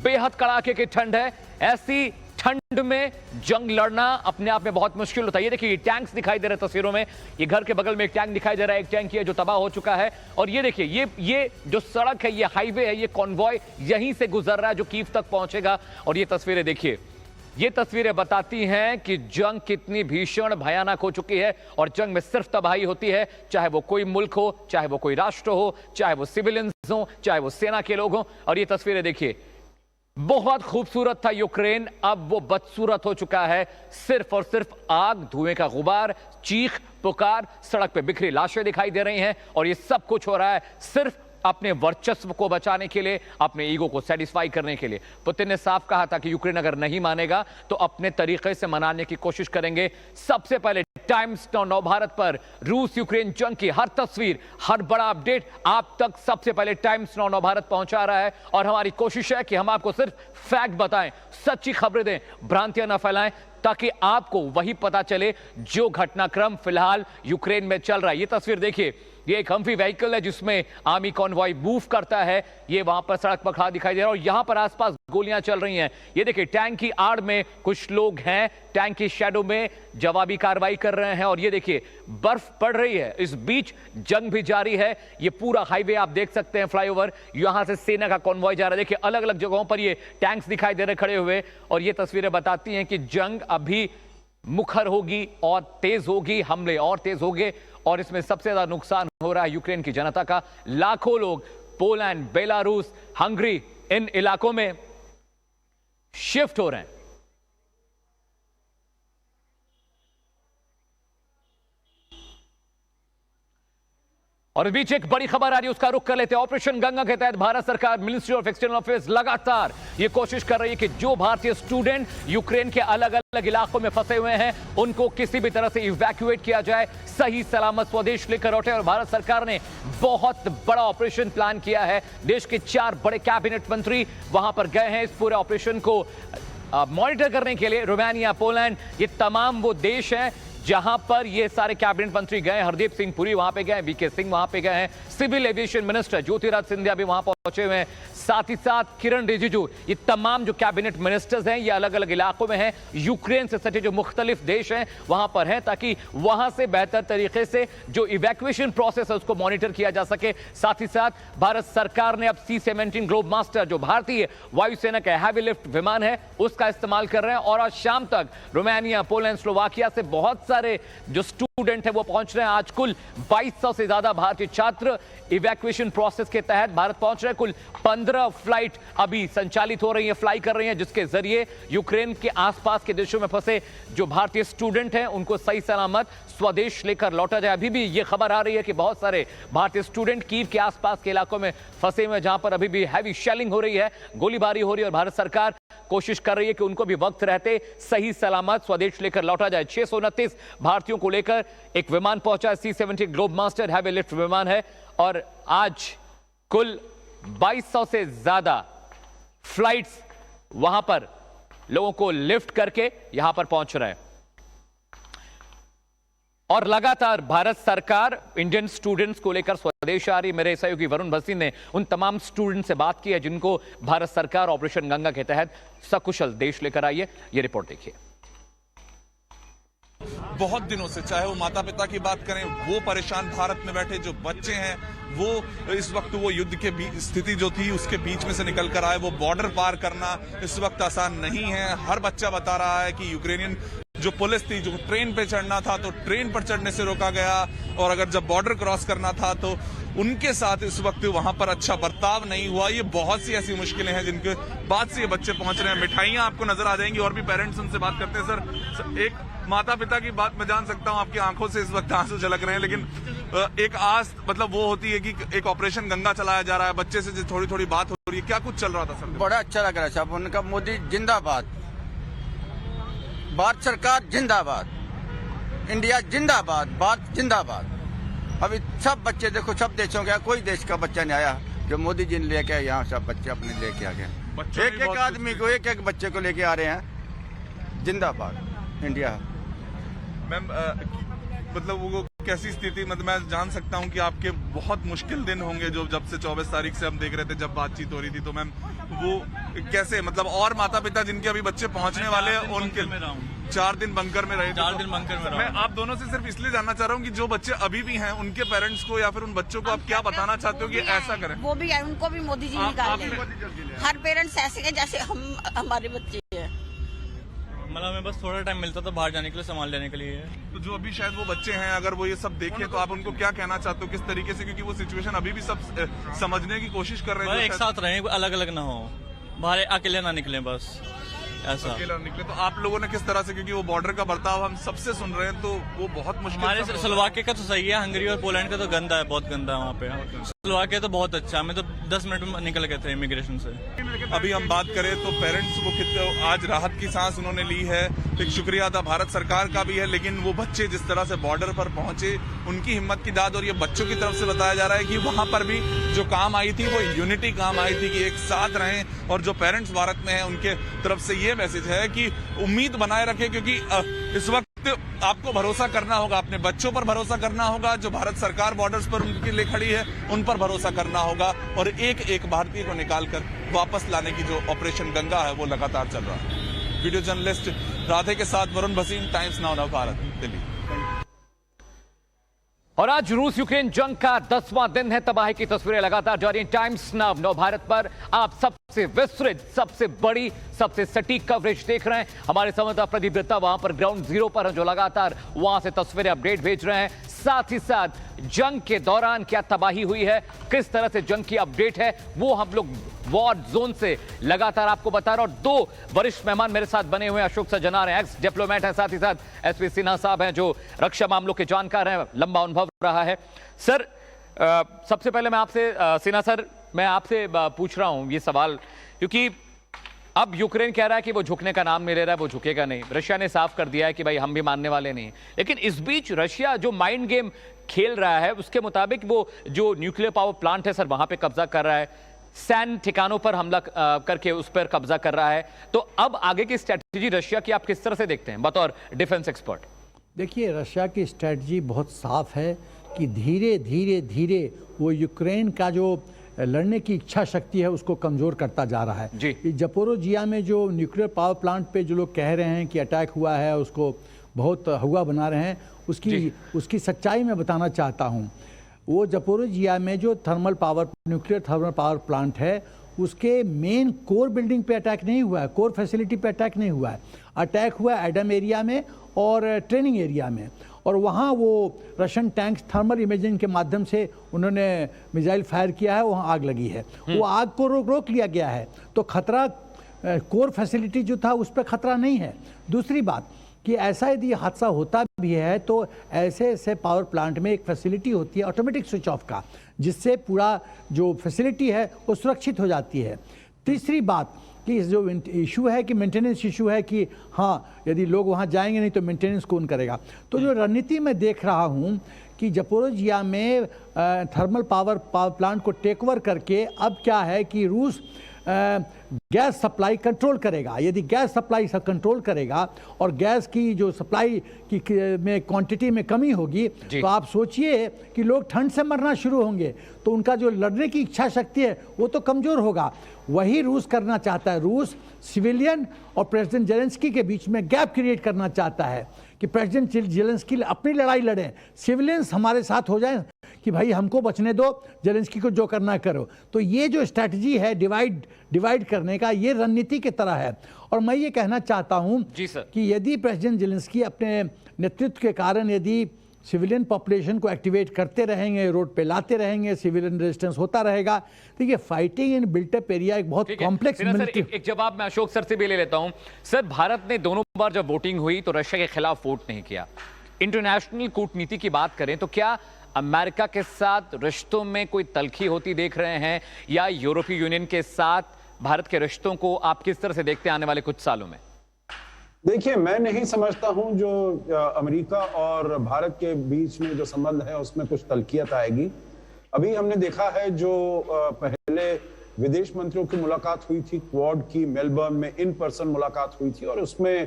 बेहद कड़ाके की ठंड है। ऐसी ठंड में जंग लड़ना अपने आप में बहुत मुश्किल होता है। ये देखिए, ये टैंक्स दिखाई दे रहे हैं तस्वीरों में। ये घर के बगल में एक टैंक दिखाई दे रहा है, एक टैंक ये जो तबाह हो चुका है। और ये देखिए, ये जो सड़क है, ये हाईवे है, ये कॉन्वॉय यहीं से गुजर रहा है जो कीव तक पहुंचेगा। और ये तस्वीरें देखिए, ये तस्वीरें बताती हैं कि जंग कितनी भीषण भयानक हो चुकी है। और जंग में सिर्फ तबाही होती है, चाहे वो कोई मुल्क हो, चाहे वो कोई राष्ट्र हो, चाहे वो सिविलियंस हो, चाहे वो सेना के लोग हो। और ये तस्वीरें देखिए, बहुत खूबसूरत था यूक्रेन, अब वो बदसूरत हो चुका है। सिर्फ और सिर्फ आग, धुएं का गुबार, चीख पुकार, सड़क पे बिखरी लाशें दिखाई दे रही हैं। और ये सब कुछ हो रहा है सिर्फ अपने वर्चस्व को बचाने के लिए, अपने ईगो को सेटिस्फाई करने के लिए। पुतिन ने साफ कहा था कि यूक्रेन अगर नहीं मानेगा तो अपने तरीके से मनाने की कोशिश करेंगे। सबसे पहले टाइम्स नौ भारत पर रूस यूक्रेन जंग की हर तस्वीर, हर बड़ा अपडेट आप तक सबसे पहले टाइम्स नौ भारत पहुंचा रहा है। और हमारी कोशिश है कि हम आपको सिर्फ फैक्ट बताएं, सच्ची खबरें दें, भ्रांतियां न फैलाएं, ताकि आपको वही पता चले जो घटनाक्रम फिलहाल यूक्रेन में चल रहा है। ये तस्वीर देखिए, ये एक हम्फी व्हीकल है जिसमें आर्मी कॉन्वॉय मूव करता है। ये वहां पर सड़क पर खड़ा दिखाई दे रहा है और यहां पर आसपास गोलियां चल रही हैं। ये देखिए, टैंक की आड़ में कुछ लोग हैं, टैंक की शैडो में जवाबी कार्रवाई कर रहे हैं। और ये देखिए, बर्फ पड़ रही है, इस बीच जंग भी जारी है। ये पूरा हाईवे आप देख सकते हैं, फ्लाईओवर, यहां से सेना का कॉन्वॉय जा रहा है। देखिए, अलग अलग जगहों पर ये टैंक्स दिखाई दे रहे खड़े हुए। और ये तस्वीरें बताती हैं कि जंग अभी मुखर होगी और तेज होगी, हमले और तेज होंगे। और इसमें सबसे ज्यादा नुकसान हो रहा है यूक्रेन की जनता का। लाखों लोग पोलैंड, बेलारूस, हंगरी, इन इलाकों में शिफ्ट हो रहे हैं। और इस बीच एक बड़ी खबर आ रही है, उसका रुख कर लेते हैं। ऑपरेशन गंगा के तहत भारत सरकार, मिनिस्ट्री ऑफ एक्सटर्नल अफेयर्स लगातार ये कोशिश कर रही है कि जो भारतीय स्टूडेंट यूक्रेन के अलग अलग इलाकों में फंसे हुए हैं उनको किसी भी तरह से इवैक्यूएट किया जाए, सही सलामत स्वदेश लेकर लौटे। और भारत सरकार ने बहुत बड़ा ऑपरेशन प्लान किया है। देश के 4 बड़े कैबिनेट मंत्री वहां पर गए हैं इस पूरे ऑपरेशन को मॉनिटर करने के लिए। रोमानिया, पोलैंड, ये तमाम वो देश हैं जहां पर ये सारे कैबिनेट मंत्री गए। हरदीप सिंह पुरी वहां पे गए, वीके सिंह वहां पे गए हैं, civil aviation minister Jyotiraditya Scindia भी वहां पहुंचे हुए हैं, साथ ही साथ किरण रिजिजू। ये तमाम जो कैबिनेट मिनिस्टर्स हैं ये अलग अलग इलाकों में हैं, यूक्रेन से सटे जो मुख्तलिफ देश हैं वहां पर हैं, ताकि वहां से बेहतर तरीके से जो इवैक्यूएशन प्रोसेस है उसको मॉनिटर किया जा सके। साथ ही साथ भारत सरकार ने अब C-17 ग्लोब मास्टर, जो भारतीय वायुसेना का हैवी लिफ्ट विमान है, उसका इस्तेमाल कर रहे हैं। और आज शाम तक रोमानिया, पोलैंड, स्लोवाकिया से बहुत सारे जो स्टूडेंट है वो पहुंच रहे हैं। आज कुल 2200 से ज्यादा भारतीय छात्र इवैक्यूएशन प्रोसेस के तहत भारत पहुंच रहे हैं। कुल 15 फ्लाइट अभी संचालित हो रही है, फ्लाई कर रही हैं, जिसके जरिए यूक्रेन के आसपास के देशों में फंसे जो भारतीय स्टूडेंट हैं उनको सही सलामत स्वदेश लेकर लौटा जाए। अभी भी ये खबर आ रही है कि बहुत सारे भारतीय स्टूडेंट कीव के आसपास के इलाकों में फंसे हुए हैं, जहां पर अभी भी हैवी शेलिंग हो रही है, गोलीबारी हो रही है। और भारत सरकार कोशिश कर रही है कि उनको भी वक्त रहते सही सलामत स्वदेश लेकर लौटा जाए। 629 भारतीयों को लेकर एक विमान पहुंचा है, C-17 globe master heavy lift विमान है। और आज कुल 2200 से ज्यादा फ्लाइट्स वहां पर लोगों को लिफ्ट करके यहां पर पहुंच रहे हैं। और लगातार भारत सरकार इंडियन स्टूडेंट्स को लेकर स्वदेश आ रही। मेरे सहयोगी वरुण भसीन ने उन तमाम स्टूडेंट से बात की है जिनको भारत सरकार ऑपरेशन गंगा के तहत सकुशल देश लेकर आई है। ये रिपोर्ट देखिए। बहुत दिनों से, चाहे वो माता पिता की बात करें, वो परेशान भारत में बैठे जो बच्चे हैं, वो इस वक्त वो युद्ध के स्थिति जो थी उसके बीच में से निकल कर आए। वो बॉर्डर पार करना इस वक्त आसान नहीं है। हर बच्चा बता रहा है कि यूक्रेनियन जो पुलिस थी, जो ट्रेन पे चढ़ना था तो ट्रेन पर चढ़ने से रोका गया, और अगर जब बॉर्डर क्रॉस करना था तो उनके साथ इस वक्त वहां पर अच्छा बर्ताव नहीं हुआ। ये बहुत सी ऐसी मुश्किलें हैं जिनके बाद से ये बच्चे पहुंच रहे हैं। मिठाइयां आपको नजर आ जाएंगी और भी पेरेंट्स उनसे बात करते हैं। सर, एक माता पिता की बात मैं जान सकता हूं, आपकी आंखों से इस वक्त आंसू झलक रहे हैं, लेकिन एक आस मतलब वो होती है कि एक ऑपरेशन गंगा चलाया जा रहा है, बच्चे से थोड़ी थोड़ी बात हो रही है, क्या कुछ चल रहा था सर? बड़ा अच्छा लग रहा है साहब, उनका मोदी जिंदाबाद, भारत सरकार जिंदाबाद, इंडिया जिंदाबाद, भारत जिंदाबाद। अभी सब बच्चे देखो, सब देशों के, कोई देश का बच्चा नहीं आया जो मोदी जी ने लेके आए यहाँ, सब बच्चे अपने लेके आ गए। एक एक आदमी को, एक एक बच्चे को लेके आ रहे हैं। जिंदाबाद इंडिया। मैम, मतलब वो कैसी स्थिति, मतलब मैं जान सकता हूं कि आपके बहुत मुश्किल दिन होंगे जो जब से 24 तारीख से हम देख रहे थे, जब बातचीत हो रही थी, तो मैम वो कैसे, मतलब और माता पिता जिनके अभी बच्चे पहुंचने वाले हैं उनके 4 दिन बंकर में रहे थे। 4 दिन बंकर में मैं आप दोनों से सिर्फ इसलिए जानना चाह रहा हूँ कि जो बच्चे अभी भी हैं उनके पेरेंट्स को या फिर उन बच्चों को आप क्या बताना चाहते हो कि ऐसा करें? वो भी है, उनको भी मोदी जी निकाल दें। हर पेरेंट्स ऐसे है जैसे हमारे बच्चे हैं। मतलब हमें बस थोड़ा टाइम मिलता था बाहर जाने के लिए, सामान लेने के लिए। तो जो अभी शायद वो बच्चे हैं, अगर वो ये सब देखें तो आप उनको क्या कहना चाहते हो, किस तरीके से, क्योंकि वो सिचुएशन अभी भी सब समझने की कोशिश कर रहे हैं। एक साथ रहें, अलग अलग ना हो, बाहर अकेले ना निकले, बस ऐसा अकेला निकले। तो आप लोगों ने किस तरह से, क्योंकि वो बॉर्डर का बर्ताव हम सबसे सुन रहे हैं तो वो बहुत मुश्किल। हमारे स्लोवाकिया का तो सही है, हंगरी और पोलैंड का तो गंदा है, बहुत गंदा है वहाँ पे। निकलवा के तो बहुत अच्छा, हमें तो 10 मिनट में निकल गए थे इमिग्रेशन से। अभी हम बात करें तो पेरेंट्स को कितने आज राहत की सांस उन्होंने ली है, एक शुक्रिया था भारत सरकार का भी है, लेकिन वो बच्चे जिस तरह से बॉर्डर पर पहुंचे उनकी हिम्मत की दाद, और ये बच्चों की तरफ से बताया जा रहा है कि वहां पर भी जो काम आई थी वो यूनिटी काम आई थी कि एक साथ रहें, और जो पेरेंट्स भारत में हैं उनके तरफ से ये मैसेज है कि उम्मीद बनाए रखें, क्योंकि इस वक्त आपको भरोसा करना होगा, अपने बच्चों पर भरोसा करना होगा, जो भारत सरकार बॉर्डर्स पर उनके लिए खड़ी है उन पर भरोसा करना होगा, और एक एक भारतीय को निकालकर वापस लाने की जो ऑपरेशन गंगा है वो लगातार चल रहा है। वीडियो जर्नलिस्ट राधे के साथ वरुण भसीन, टाइम्स नाउ नव भारत, दिल्ली। और आज रूस यूक्रेन जंग का 10वां दिन है। तबाही की तस्वीरें लगातार जारी हैं। टाइम्स नाउ नव भारत पर आप सबसे विस्तृत, सबसे बड़ी, सबसे सटीक कवरेज देख रहे हैं। हमारे संवाददाता प्रदीप दत्ता वहां पर ग्राउंड जीरो पर हैं, जो लगातार वहां से तस्वीरें अपडेट भेज रहे हैं। साथ ही साथ जंग के दौरान क्या तबाही हुई है, किस तरह से जंग की अपडेट है, वो हम लोग वॉर जोन से लगातार आपको बता रहे हैं। और दो वरिष्ठ मेहमान मेरे साथ बने हुए हैं। अशोक सज्जनार हैं, एक्स डिप्लोमेट हैं, साथ ही साथ एसपी सिन्हा साहब हैं, जो रक्षा मामलों के जानकार हैं, लंबा अनुभव रहा है। सर, सबसे पहले मैं आपसे सिन्हा सर, मैं आपसे पूछ रहा हूं ये सवाल, क्योंकि अब यूक्रेन कह रहा है कि वो झुकने का नाम नहीं ले रहा है, वो झुकेगा नहीं। रशिया ने साफ कर दिया है कि भाई हम भी मानने वाले नहीं। लेकिन इस बीच रशिया जो माइंड गेम खेल रहा है उसके मुताबिक वो जो न्यूक्लियर पावर प्लांट है सर, वहां पे कब्जा कर रहा है, सैन्य ठिकानों पर हमला करके उस पर कब्जा कर रहा है। तो अब आगे की स्ट्रैटेजी रशिया की आप किस तरह से देखते हैं बतौर डिफेंस एक्सपर्ट? देखिए, रशिया की स्ट्रैटेजी बहुत साफ है कि धीरे धीरे धीरे वो यूक्रेन का जो लड़ने की इच्छा शक्ति है उसको कमज़ोर करता जा रहा है जी। जपोरोजिया में जो न्यूक्लियर पावर प्लांट पे जो लोग कह रहे हैं कि अटैक हुआ है, उसको बहुत हुआ बना रहे हैं, उसकी सच्चाई मैं बताना चाहता हूँ। वो जपोरोजिया में जो न्यूक्लियर थर्मल पावर प्लांट है, उसके मेन कोर बिल्डिंग पे अटैक नहीं हुआ है, कोर फैसिलिटी पे अटैक नहीं हुआ है। अटैक हुआ एडम एरिया में और ट्रेनिंग एरिया में, और वहाँ वो रशियन टैंक्स थर्मल इमेजिंग के माध्यम से उन्होंने मिसाइल फायर किया है, वहाँ आग लगी है। वो आग को रोक लिया गया है, तो खतरा कोर फैसिलिटी जो था उस पर खतरा नहीं है। दूसरी बात कि ऐसा यदि हादसा होता भी है तो ऐसे पावर प्लांट में एक फैसिलिटी होती है ऑटोमेटिक स्विच ऑफ का, जिससे पूरा जो फैसिलिटी है वो सुरक्षित हो जाती है। तीसरी बात कि जो इशू है कि मेंटेनेंस इशू है कि हाँ, यदि लोग वहाँ जाएंगे नहीं तो मेंटेनेंस कौन करेगा। तो जो रणनीति मैं देख रहा हूँ कि जपोरोजिया में थर्मल पावर प्लांट को टेक ओवर करके अब क्या है कि रूस गैस सप्लाई कंट्रोल करेगा। यदि गैस सप्लाई कंट्रोल करेगा और गैस की जो सप्लाई की में क्वांटिटी में कमी होगी, तो आप सोचिए कि लोग ठंड से मरना शुरू होंगे, तो उनका जो लड़ने की इच्छा शक्ति है वो तो कमज़ोर होगा। वही रूस करना चाहता है। रूस सिविलियन और प्रेसिडेंट जेलेंस्की के बीच में गैप क्रिएट करना चाहता है कि प्रेसिडेंट जेलेंस्की अपनी लड़ाई लड़ें, सिविलियंस हमारे साथ हो जाएं कि भाई हमको बचने दो, जेलेंस्की को जो करना करो। तो ये जो स्ट्रैटेजी है डिवाइड करने का, ये रणनीति की तरह है। और मैं ये कहना चाहता हूं कि यदि प्रेसिडेंट जेलेंस्की अपने नेतृत्व के कारण यदि सिविलियन पॉपुलेशन को एक्टिवेट करते रहेंगे, रोड पे लाते रहेंगे, सिविलियन रेजिस्टेंस होता रहेगा, तो ये फाइटिंग इन बिल्टअप एरिया एक बहुत कॉम्प्लेक्स एक जवाब मैं अशोक सर से भी ले लेता हूं। सर, भारत ने दोनों बार जब वोटिंग हुई तो रशिया के खिलाफ वोट नहीं किया। इंटरनेशनल कूटनीति की बात करें तो क्या अमेरिका के साथ रिश्तों में कोई तलखी होती देख रहे हैं, या यूरोपीय यूनियन के साथ भारत के रिश्तों को आप किस तरह से देखते हैं आने वाले कुछ सालों में? देखिए, मैं नहीं समझता हूं जो अमेरिका और भारत के बीच में जो संबंध है उसमें कुछ तल्खियत आएगी। अभी हमने देखा है जो पहले विदेश मंत्रियों की मुलाकात हुई थी, क्वाड की मेलबर्न में इन पर्सन मुलाकात हुई थी, और उसमें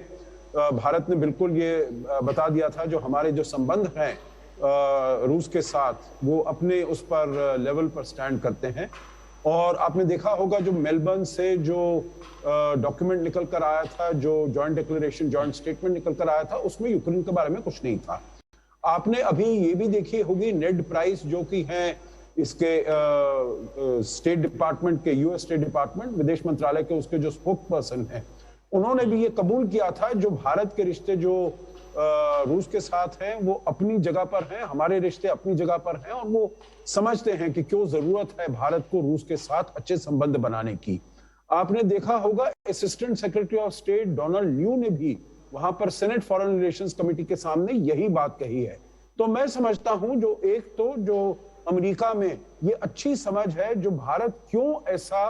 भारत ने बिल्कुल ये बता दिया था जो हमारे जो संबंध हैं रूस के साथ वो अपने उस पर लेवल पर स्टैंड करते हैं। और आपने देखा होगा जो मेलबर्न से जो डॉक्यूमेंट निकल कर आया था, जो जॉइंट डिक्लेरेशन, जॉइंट स्टेटमेंट निकल कर आया था, उसमें यूक्रेन के बारे में कुछ नहीं था। आपने अभी ये भी देखी होगी नेड प्राइस जो कि हैं इसके स्टेट डिपार्टमेंट के, यूएस स्टेट डिपार्टमेंट, विदेश मंत्रालय के उसके जो स्पोक पर्सन हैं, उन्होंने भी ये कबूल किया था जो भारत के रिश्ते जो रूस के साथ हैं वो अपनी जगह पर हैं, हमारे रिश्ते अपनी जगह पर हैं, और वो समझते हैं कि क्यों जरूरत है भारत को रूस के साथ अच्छे संबंध बनाने की। आपने देखा होगा assistant secretary of state Donald Lu ने भी वहां पर सेनेट फॉरेन रिलेशंस कमेटी के सामने यही बात कही है। तो मैं समझता हूं जो एक तो जो अमेरिका में ये अच्छी समझ है जो भारत क्यों ऐसा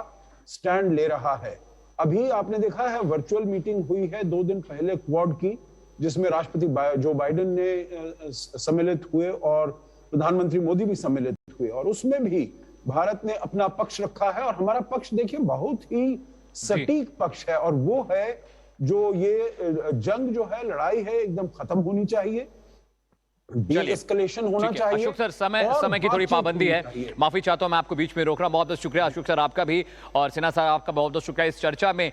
स्टैंड ले रहा है। अभी आपने देखा है वर्चुअल मीटिंग हुई है 2 दिन पहले क्वाड की, जिसमें राष्ट्रपति जो बाइडेन ने सम्मिलित हुए और प्रधानमंत्री मोदी भी सम्मिलित हुए, और उसमें भी भारत ने अपना पक्ष रखा है। और हमारा पक्ष देखिए बहुत ही सटीक पक्ष है, और वो है जो ये जंग जो है, लड़ाई है, एकदम खत्म होनी चाहिए, एस्केलेशन होना चाहिए। अशोक सर, समय की थोड़ी पाबंदी है, माफी चाहता हूं मैं आपको बीच में रोक रहा हूं। बहुत बहुत शुक्रिया अशोक सर आपका भी, और सिन्हा साहब आपका बहुत बहुत शुक्रिया इस चर्चा में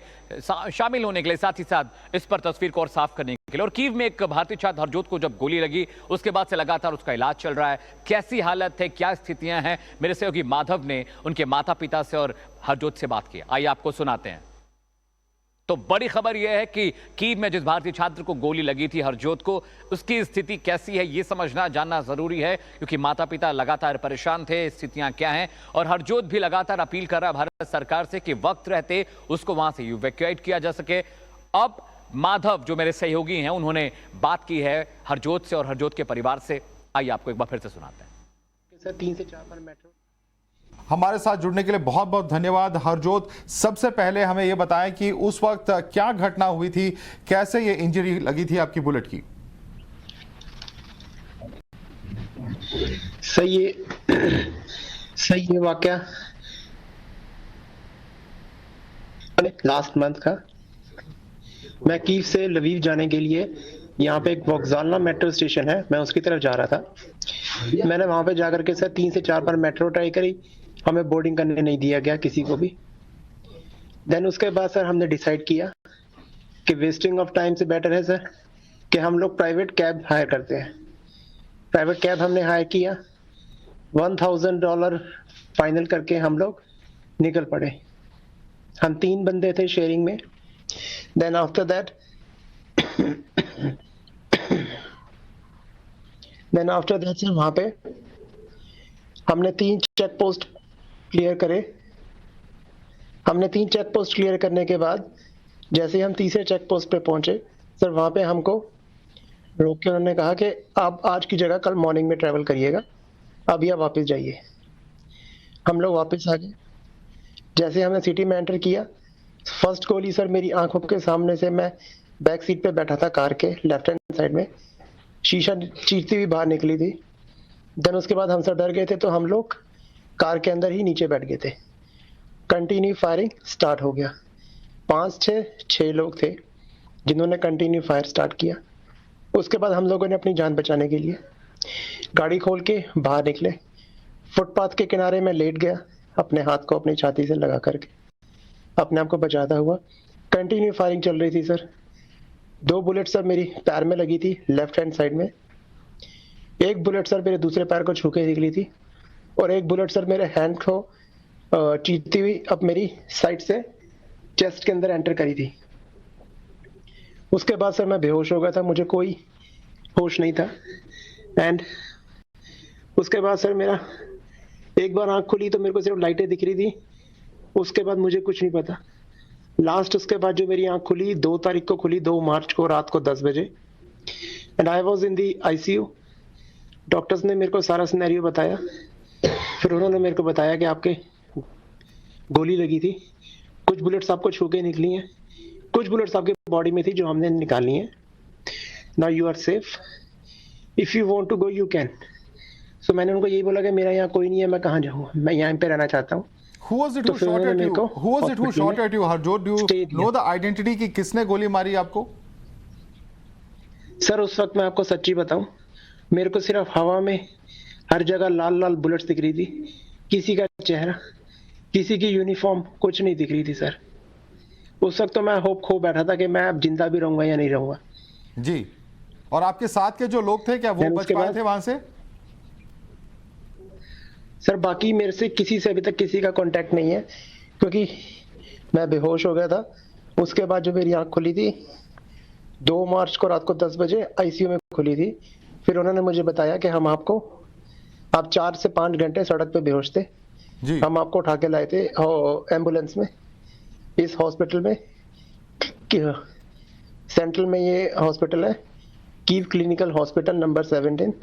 शामिल होने के लिए, साथ ही साथ इस पर तस्वीर को और साफ करने के लिए। और कीव में एक भारतीय छात्र हरजोत को जब गोली लगी उसके बाद से लगातार उसका इलाज चल रहा है। कैसी हालत है, क्या स्थितियां हैं, मेरे सहयोगी माधव ने उनके माता पिता से और हरजोत से बात की, आइए आपको सुनाते हैं। तो बड़ी खबर यह है कि कीव में जिस भारतीय छात्र को गोली लगी थी हरजोत को, उसकी स्थिति कैसी है ये समझना जानना जरूरी है, क्योंकि माता पिता लगातार परेशान थे, स्थितियां क्या हैं। और हरजोत भी लगातार अपील कर रहा है भारत सरकार से कि वक्त रहते उसको वहां से इवैक्यूएट किया जा सके। अब माधव जो मेरे सहयोगी हैं उन्होंने बात की है हरजोत से और हरजोत के परिवार से, आइए आपको एक बार फिर से सुनाते हैं। सर 3 से 4 बार मेट्रो। हमारे साथ जुड़ने के लिए बहुत बहुत धन्यवाद हरजोत। सबसे पहले हमें यह बताएं कि उस वक्त क्या घटना हुई थी, कैसे ये इंजरी लगी थी आपकी बुलेट की? सही ये वाकया लास्ट मंथ का। मैं कीव से लवीव जाने के लिए यहाँ पे एक वोक्जालना मेट्रो स्टेशन है, मैं उसकी तरफ जा रहा था। मैंने वहां पे जाकर के सर 3 से 4 बार मेट्रो ट्राई करी, हमें बोर्डिंग करने नहीं दिया गया किसी को भी। देन उसके बाद सर हमने डिसाइड किया कि वेस्टिंग ऑफ टाइम से बेटर है सर कि हम लोग प्राइवेट कैब हायर करते हैं। प्राइवेट कैब हमने हायर किया, $1000 फाइनल करके हम लोग निकल पड़े। हम 3 बंदे थे शेयरिंग में। देन आफ्टर दैट सर वहां पे हमने 3 चेक पोस्ट क्लियर करे। हमने 3 चेक पोस्ट क्लियर करने के बाद जैसे ही हम तीसरे चेक पोस्ट पे पहुंचे सर, वहां पे हमको रोक के उन्होंने कहा कि आप आज की जगह कल मॉर्निंग में ट्रैवल करिएगा, अभी आप वापस जाइए। हम लोग वापस आ गए। जैसे हमने सिटी में एंटर किया, फर्स्ट गोली सर मेरी आंखों के सामने से, मैं बैक सीट पे बैठा था कार के लेफ्ट हैंड साइड में, शीशा चीरती हुई बाहर निकली थी। देन उसके बाद हम सब डर गए थे, तो हम लोग कार के अंदर ही नीचे बैठ गए थे। कंटिन्यू फायरिंग स्टार्ट हो गया। 5-6 लोग थे जिन्होंने कंटिन्यू फायर स्टार्ट किया। उसके बाद हम लोगों ने अपनी जान बचाने के लिए गाड़ी खोल के बाहर निकले। फुटपाथ के किनारे में लेट गया, अपने हाथ को अपनी छाती से लगा करके अपने आप को बचाता हुआ। कंटिन्यू फायरिंग चल रही थी सर। 2 बुलेट सर मेरी पैर में लगी थी लेफ्ट हैंड साइड में, 1 बुलेट सर मेरे दूसरे पैर को छू के निकली थी, और 1 बुलेट सर मेरे हैंड को चीरती हुई अब मेरी साइड से चेस्ट के अंदर एंटर करी थी। उसके बाद सर मैं बेहोश हो गया था, मुझे कोई होश नहीं था। एंड उसके बाद सर मेरा एक बार आंख खुली तो मेरे को सिर्फ लाइटें दिख रही थी, उसके बाद मुझे कुछ नहीं पता। लास्ट उसके बाद जो मेरी आंख खुली 2 तारीख को खुली, 2 मार्च को रात को 10 बजे, and I was in the ICU। Doctors ने मेरे को सारा सिनेरियो बताया। फिर उन्होंने मेरे को बताया कि आपके गोली लगी थी, कुछ बुलेट्स आपको छू के निकली हैं, कुछ बुलेट्स आपके बॉडी में थी जो हमने निकाली हैं। Now you are safe, if you want to go you can. So मैंने उनको यही बोला कि मेरा यहाँ कोई नहीं है, मैं कहाँ जाऊँ, मैं यहाँ पे रहना चाहता हूँ। Who was it who shot at you? Who was it who shot at you, Harjot? Do you know the identity कि किसने गोली मारी आपको? सर उस वक्त मैं आपको सच्ची बताऊं, मेरे को सिर्फ हवा में हर जगह लाल लाल बुलेट्स दिख रही थी, किसी का चेहरा, किसी की यूनिफॉर्म कुछ नहीं दिख रही थी सर। उस वक्त तो मैं होप खो बैठा था कि मैं अब जिंदा भी रहूंगा या नहीं रहूंगा। जी, और आपके साथ के जो लोग थे क्या वो बच पाए थे वहां से? सर बाकी मेरे से किसी से अभी तक किसी का कांटेक्ट नहीं है, क्योंकि मैं बेहोश हो गया था। उसके बाद जो मेरी आंख खुली थी 2 मार्च को रात को 10 बजे ICU में खुली थी। फिर उन्होंने मुझे बताया कि आप 4 से 5 घंटे सड़क पे बेहोश थे जी। हम आपको उठा के लाए थे एम्बुलेंस में इस हॉस्पिटल में, सेंट्रल में ये हॉस्पिटल है, कीव क्लिनिकल हॉस्पिटल नंबर 17।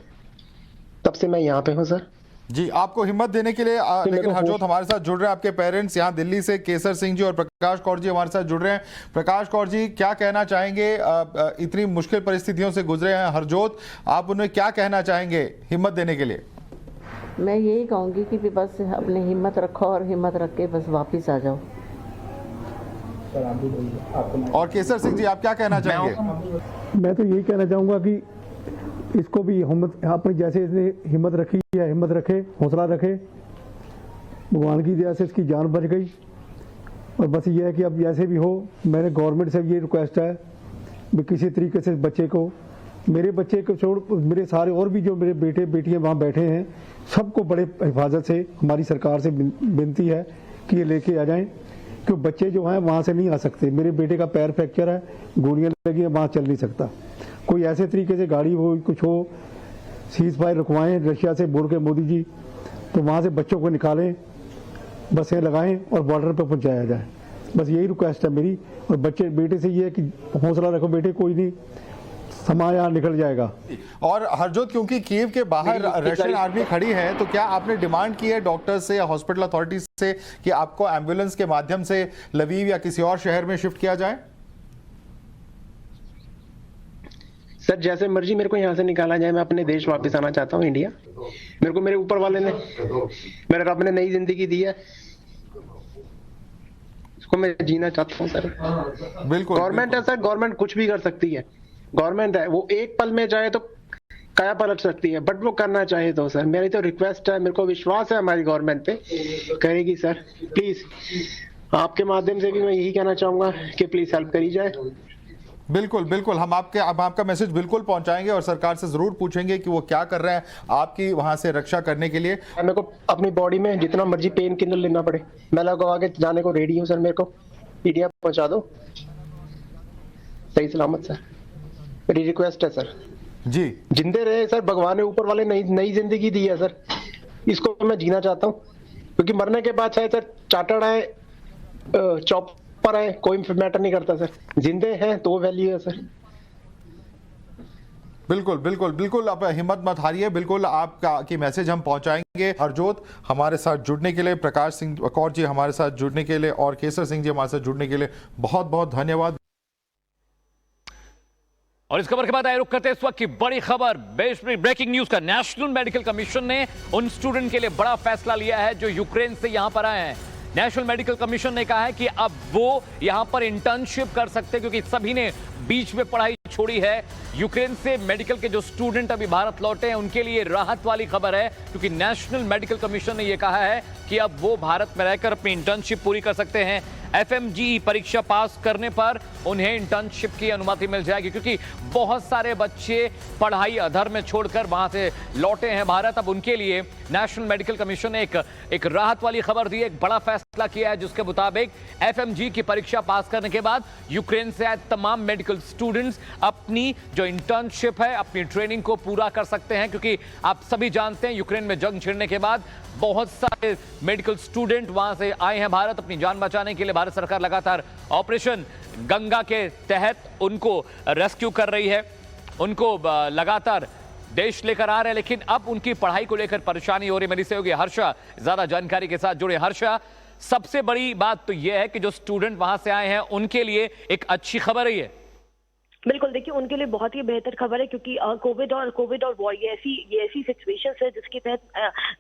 तब से मैं यहाँ पे हूँ सर। जी, आपको हिम्मत देने के लिए लेकिन हरजोत हमारे साथ जुड़ रहे हैं आपके पेरेंट्स यहाँ दिल्ली से, केसर सिंह जी और प्रकाश कौर जी हमारे साथ जुड़ रहे हैं। प्रकाश कौर जी, क्या कहना चाहेंगे? इतनी मुश्किल परिस्थितियों से गुजरे हैं हरजोत, आप उन्हें क्या कहना चाहेंगे हिम्मत देने के लिए? मैं यही कहूँगी कि बस अपनी हिम्मत रखो और हिम्मत रख के बस वापस आ जाओ। और केसर सिंह जी, आप क्या कहना चाहेंगे? मैं तो यही कहना चाहूँगा कि इसको भी हिम्मत, अपनी जैसे इसने हिम्मत रखी है हिम्मत रखे, हौसला रखे। भगवान की दया से इसकी जान बच गई। और बस ये है कि अब जैसे भी हो, मैंने गवर्नमेंट से भी ये रिक्वेस्ट है कि किसी तरीके से बच्चे को, मेरे बच्चे को छोड़ मेरे सारे और भी जो मेरे बेटे बेटियां वहाँ बैठे हैं, सबको बड़े हिफाजत से हमारी सरकार से विनती है कि ये लेके आ जाएं, क्योंकि बच्चे जो हैं वहाँ से नहीं आ सकते। मेरे बेटे का पैर फ्रैक्चर है, गोलियां लगी हैं, वहाँ चल नहीं सकता। कोई ऐसे तरीके से गाड़ी हो, कुछ हो, सीज फायर रुकवाएं रशिया से बोल के मोदी जी, तो वहाँ से बच्चों को निकालें, बसें लगाएं और बॉर्डर पर पहुँचाया जाए। बस यही रिक्वेस्ट है मेरी। और बच्चे बेटे से ये है कि हौसला रखो बेटे, कोई नहीं, समय यहाँ निकल जाएगा। और हरजोत, क्योंकि कीव के बाहर रशियन आर्मी खड़ी है, तो क्या आपने डिमांड की है डॉक्टर से या हॉस्पिटल अथॉरिटीज से कि आपको एम्बुलेंस के माध्यम से लवीव या किसी और शहर में शिफ्ट किया जाए? सर जैसे मर्जी मेरे को यहाँ से निकाला जाए, मैं अपने देश वापस आना चाहता हूँ, इंडिया। मेरे को मेरे ऊपर वाले ने, मेरे रब ने नई जिंदगी दी है, इसको मैं जीना चाहता हूँ सर। बिल्कुल, गवर्नमेंट है सर, गवर्नमेंट कुछ भी कर सकती है। गवर्नमेंट है, वो एक पल में चाहे तो काया पलट सकती है, बट वो करना चाहे तो सर, मेरी तो रिक्वेस्ट है, मेरे को विश्वास है हमारी गवर्नमेंट पे करेगी सर। प्लीज आपके माध्यम से भी मैं यही कहना चाहूंगा कि प्लीज हेल्प करी जाए। बिल्कुल बिल्कुल, हम आपका मैसेज बिल्कुल पहुंचाएंगे और सरकार से जरूर पूछेंगे कि वो क्या कर रहे हैं आपकी वहां से रक्षा करने के लिए। मेरे को अपनी बॉडी में जितना मर्जी पेन किलर लेना पड़े, मैं लगवा के जाने को रेडी हूँ सर। मेरे को इंडिया पहुंचा दो सही सलामत सर, मेरी रिक्वेस्ट है सर। जी, जिंदे रहे सर, भगवान ने ऊपर वाले नई जिंदगी दी है सर, इसको मैं जीना चाहता हूँ। क्योंकि मरने के बाद चाहे सर चार्टर्ड आए, चॉपर आए, कोई मैटर नहीं करता सर, जिंदे हैं तो वैल्यू है सर। बिल्कुल बिल्कुल बिल्कुल, आप हिम्मत मत हारिए, बिल्कुल आपका की मैसेज हम पहुंचाएंगे। हरजोत हमारे साथ जुड़ने के लिए, प्रकाश सिंह कौर जी हमारे साथ जुड़ने के लिए और केसर सिंह जी हमारे साथ जुड़ने के लिए बहुत बहुत धन्यवाद। और इस खबर के बाद आए रुक करते इस वक्त की बड़ी खबर, ब्रेकिंग न्यूज का। नेशनल मेडिकल कमीशन ने उन स्टूडेंट के लिए बड़ा फैसला लिया है जो यूक्रेन से यहां पर आए हैं। नेशनल मेडिकल कमीशन ने कहा है कि अब वो यहां पर इंटर्नशिप कर सकते हैं, क्योंकि सभी ने बीच में पढ़ाई छोड़ी है। यूक्रेन से मेडिकल के जो स्टूडेंट अभी भारत लौटे हैं उनके लिए राहत वाली खबर है, क्योंकि नेशनल मेडिकल कमीशन ने यह कहा है कि अब वो भारत में रहकर अपनी इंटर्नशिप पूरी कर सकते हैं। FMGE परीक्षा पास करने पर उन्हें इंटर्नशिप की अनुमति मिल जाएगी, क्योंकि बहुत सारे बच्चे पढ़ाई अधर में छोड़कर वहां से लौटे हैं भारत। अब उनके लिए नेशनल मेडिकल कमीशन ने एक राहत वाली खबर दी है, एक बड़ा फैसला किया है, जिसके मुताबिक FMGE की परीक्षा पास करने के बाद यूक्रेन से आए तमाम मेडिकल स्टूडेंट्स अपनी जो इंटर्नशिप है, अपनी ट्रेनिंग को पूरा कर सकते हैं। क्योंकि आप सभी जानते हैं यूक्रेन में जंग छिड़ने के बाद बहुत सारे मेडिकल स्टूडेंट वहां से आए हैं भारत अपनी जान बचाने के लिए। भारत सरकार लगातार ऑपरेशन गंगा के तहत उनको रेस्क्यू कर रही है, उनको लगातार देश लेकर आ रहे हैं, लेकिन अब उनकी पढ़ाई को लेकर परेशानी हो रही। मेरी सहयोगी हर्षा ज्यादा जानकारी के साथ जुड़े। हर्षा, सबसे बड़ी बात तो यह है कि जो स्टूडेंट वहां से आए हैं उनके लिए एक अच्छी खबर है ये। बिल्कुल, देखिए उनके लिए बहुत ही बेहतर खबर है, क्योंकि कोविड और वॉर ये ऐसी सिचुएशंस है जिसके तहत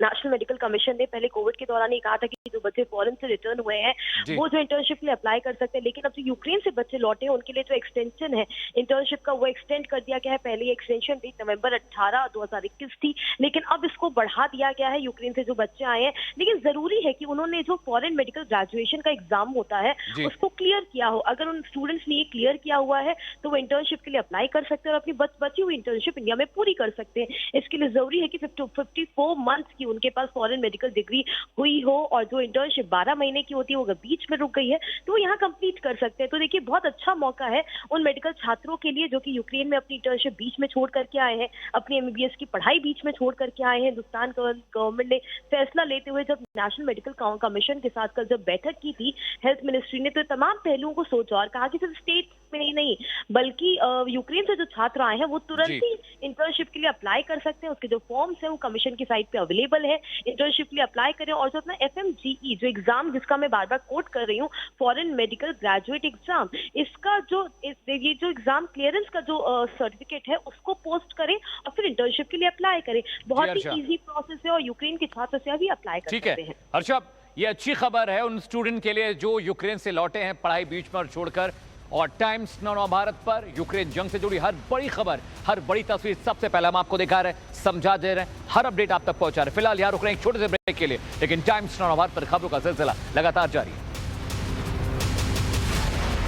नेशनल मेडिकल कमीशन ने पहले कोविड के दौरान ही कहा था कि जो बच्चे फॉरेन से रिटर्न हुए हैं वो जो इंटर्नशिप के लिए अप्लाई कर सकते हैं। लेकिन अब जो यूक्रेन से बच्चे लौटे हैं उनके लिए जो एक्सटेंशन है इंटर्नशिप का वो एक्सटेंड कर दिया गया है। पहले एक्सटेंशन डेट नवंबर 18, 2021 थी, लेकिन अब इसको बढ़ा दिया गया है यूक्रेन से जो बच्चे आए हैं। लेकिन जरूरी है कि उन्होंने जो फॉरेन मेडिकल ग्रेजुएशन का एग्जाम होता है उसको क्लियर किया हो। अगर उन स्टूडेंट्स ने ये क्लियर किया हुआ है तो वो इंटर्नशिप के लिए अप्लाई कर सकते हैं और अपनी बची हुई इंटर्नशिप इंडिया में पूरी कर सकते हैं। इसके लिए जरूरी है कि 54 मंथ्स की उनके पास फॉरेन मेडिकल डिग्री हुई हो, और जो इंटर्नशिप 12 महीने की होती है वो अगर बीच में रुक गई है तो वो यहाँ कंप्लीट कर सकते हैं। तो देखिए बहुत अच्छा मौका है उन मेडिकल छात्रों के लिए जो कि यूक्रेन में अपनी इंटर्नशिप बीच में छोड़ करके आए हैं, अपनी MBBS की पढ़ाई बीच में छोड़ करके आए हैं। हिंदुस्तान गवर्नमेंट ने फैसला लेते हुए जब नेशनल मेडिकल कमीशन के साथ कल जब बैठक की थी हेल्थ मिनिस्ट्री ने, तो तमाम पहलुओं को सोचा और कहा कि सिर्फ स्टेट में ही नहीं, बल्कि यूक्रेन से जो छात्र आए हैं वो तुरंत ही इंटर्नशिप के लिए अप्लाई कर सकते हैं। उसके जो फॉर्म्स हैं वो कमीशन की साइट पे अवेलेबल है, इंटर्नशिप के लिए अप्लाई करें। और जो अपना FMGE जो एग्जाम जिसका मैं बार बार कोट कर रही हूँ, फॉरेन मेडिकल ग्रेजुएट एग्जाम, इसका ये जो एग्जाम क्लियरेंस का जो सर्टिफिकेट है उसको पोस्ट करें और फिर इंटर्नशिप के लिए अप्लाई करें। बहुत ही इजी प्रोसेस है और यूक्रेन के छात्र से भी अप्लाई कर सकते हैं। हर्षा, ये अच्छी खबर है उन स्टूडेंट के लिए जो यूक्रेन से लौटे हैं पढ़ाई बीच पर छोड़कर। और टाइम्स नाउ भारत पर यूक्रेन जंग से जुड़ी हर बड़ी खबर, हर बड़ी तस्वीर सबसे पहले हम आपको दिखा रहे हैं, समझा दे रहे हैं, हर अपडेट आप तक पहुंचा रहे हैं। फिलहाल यहाँ रुक रहे हैं एक छोटे से ब्रेक के लिए, लेकिन टाइम्स नाउ भारत पर खबरों का सिलसिला लगातार जारी है।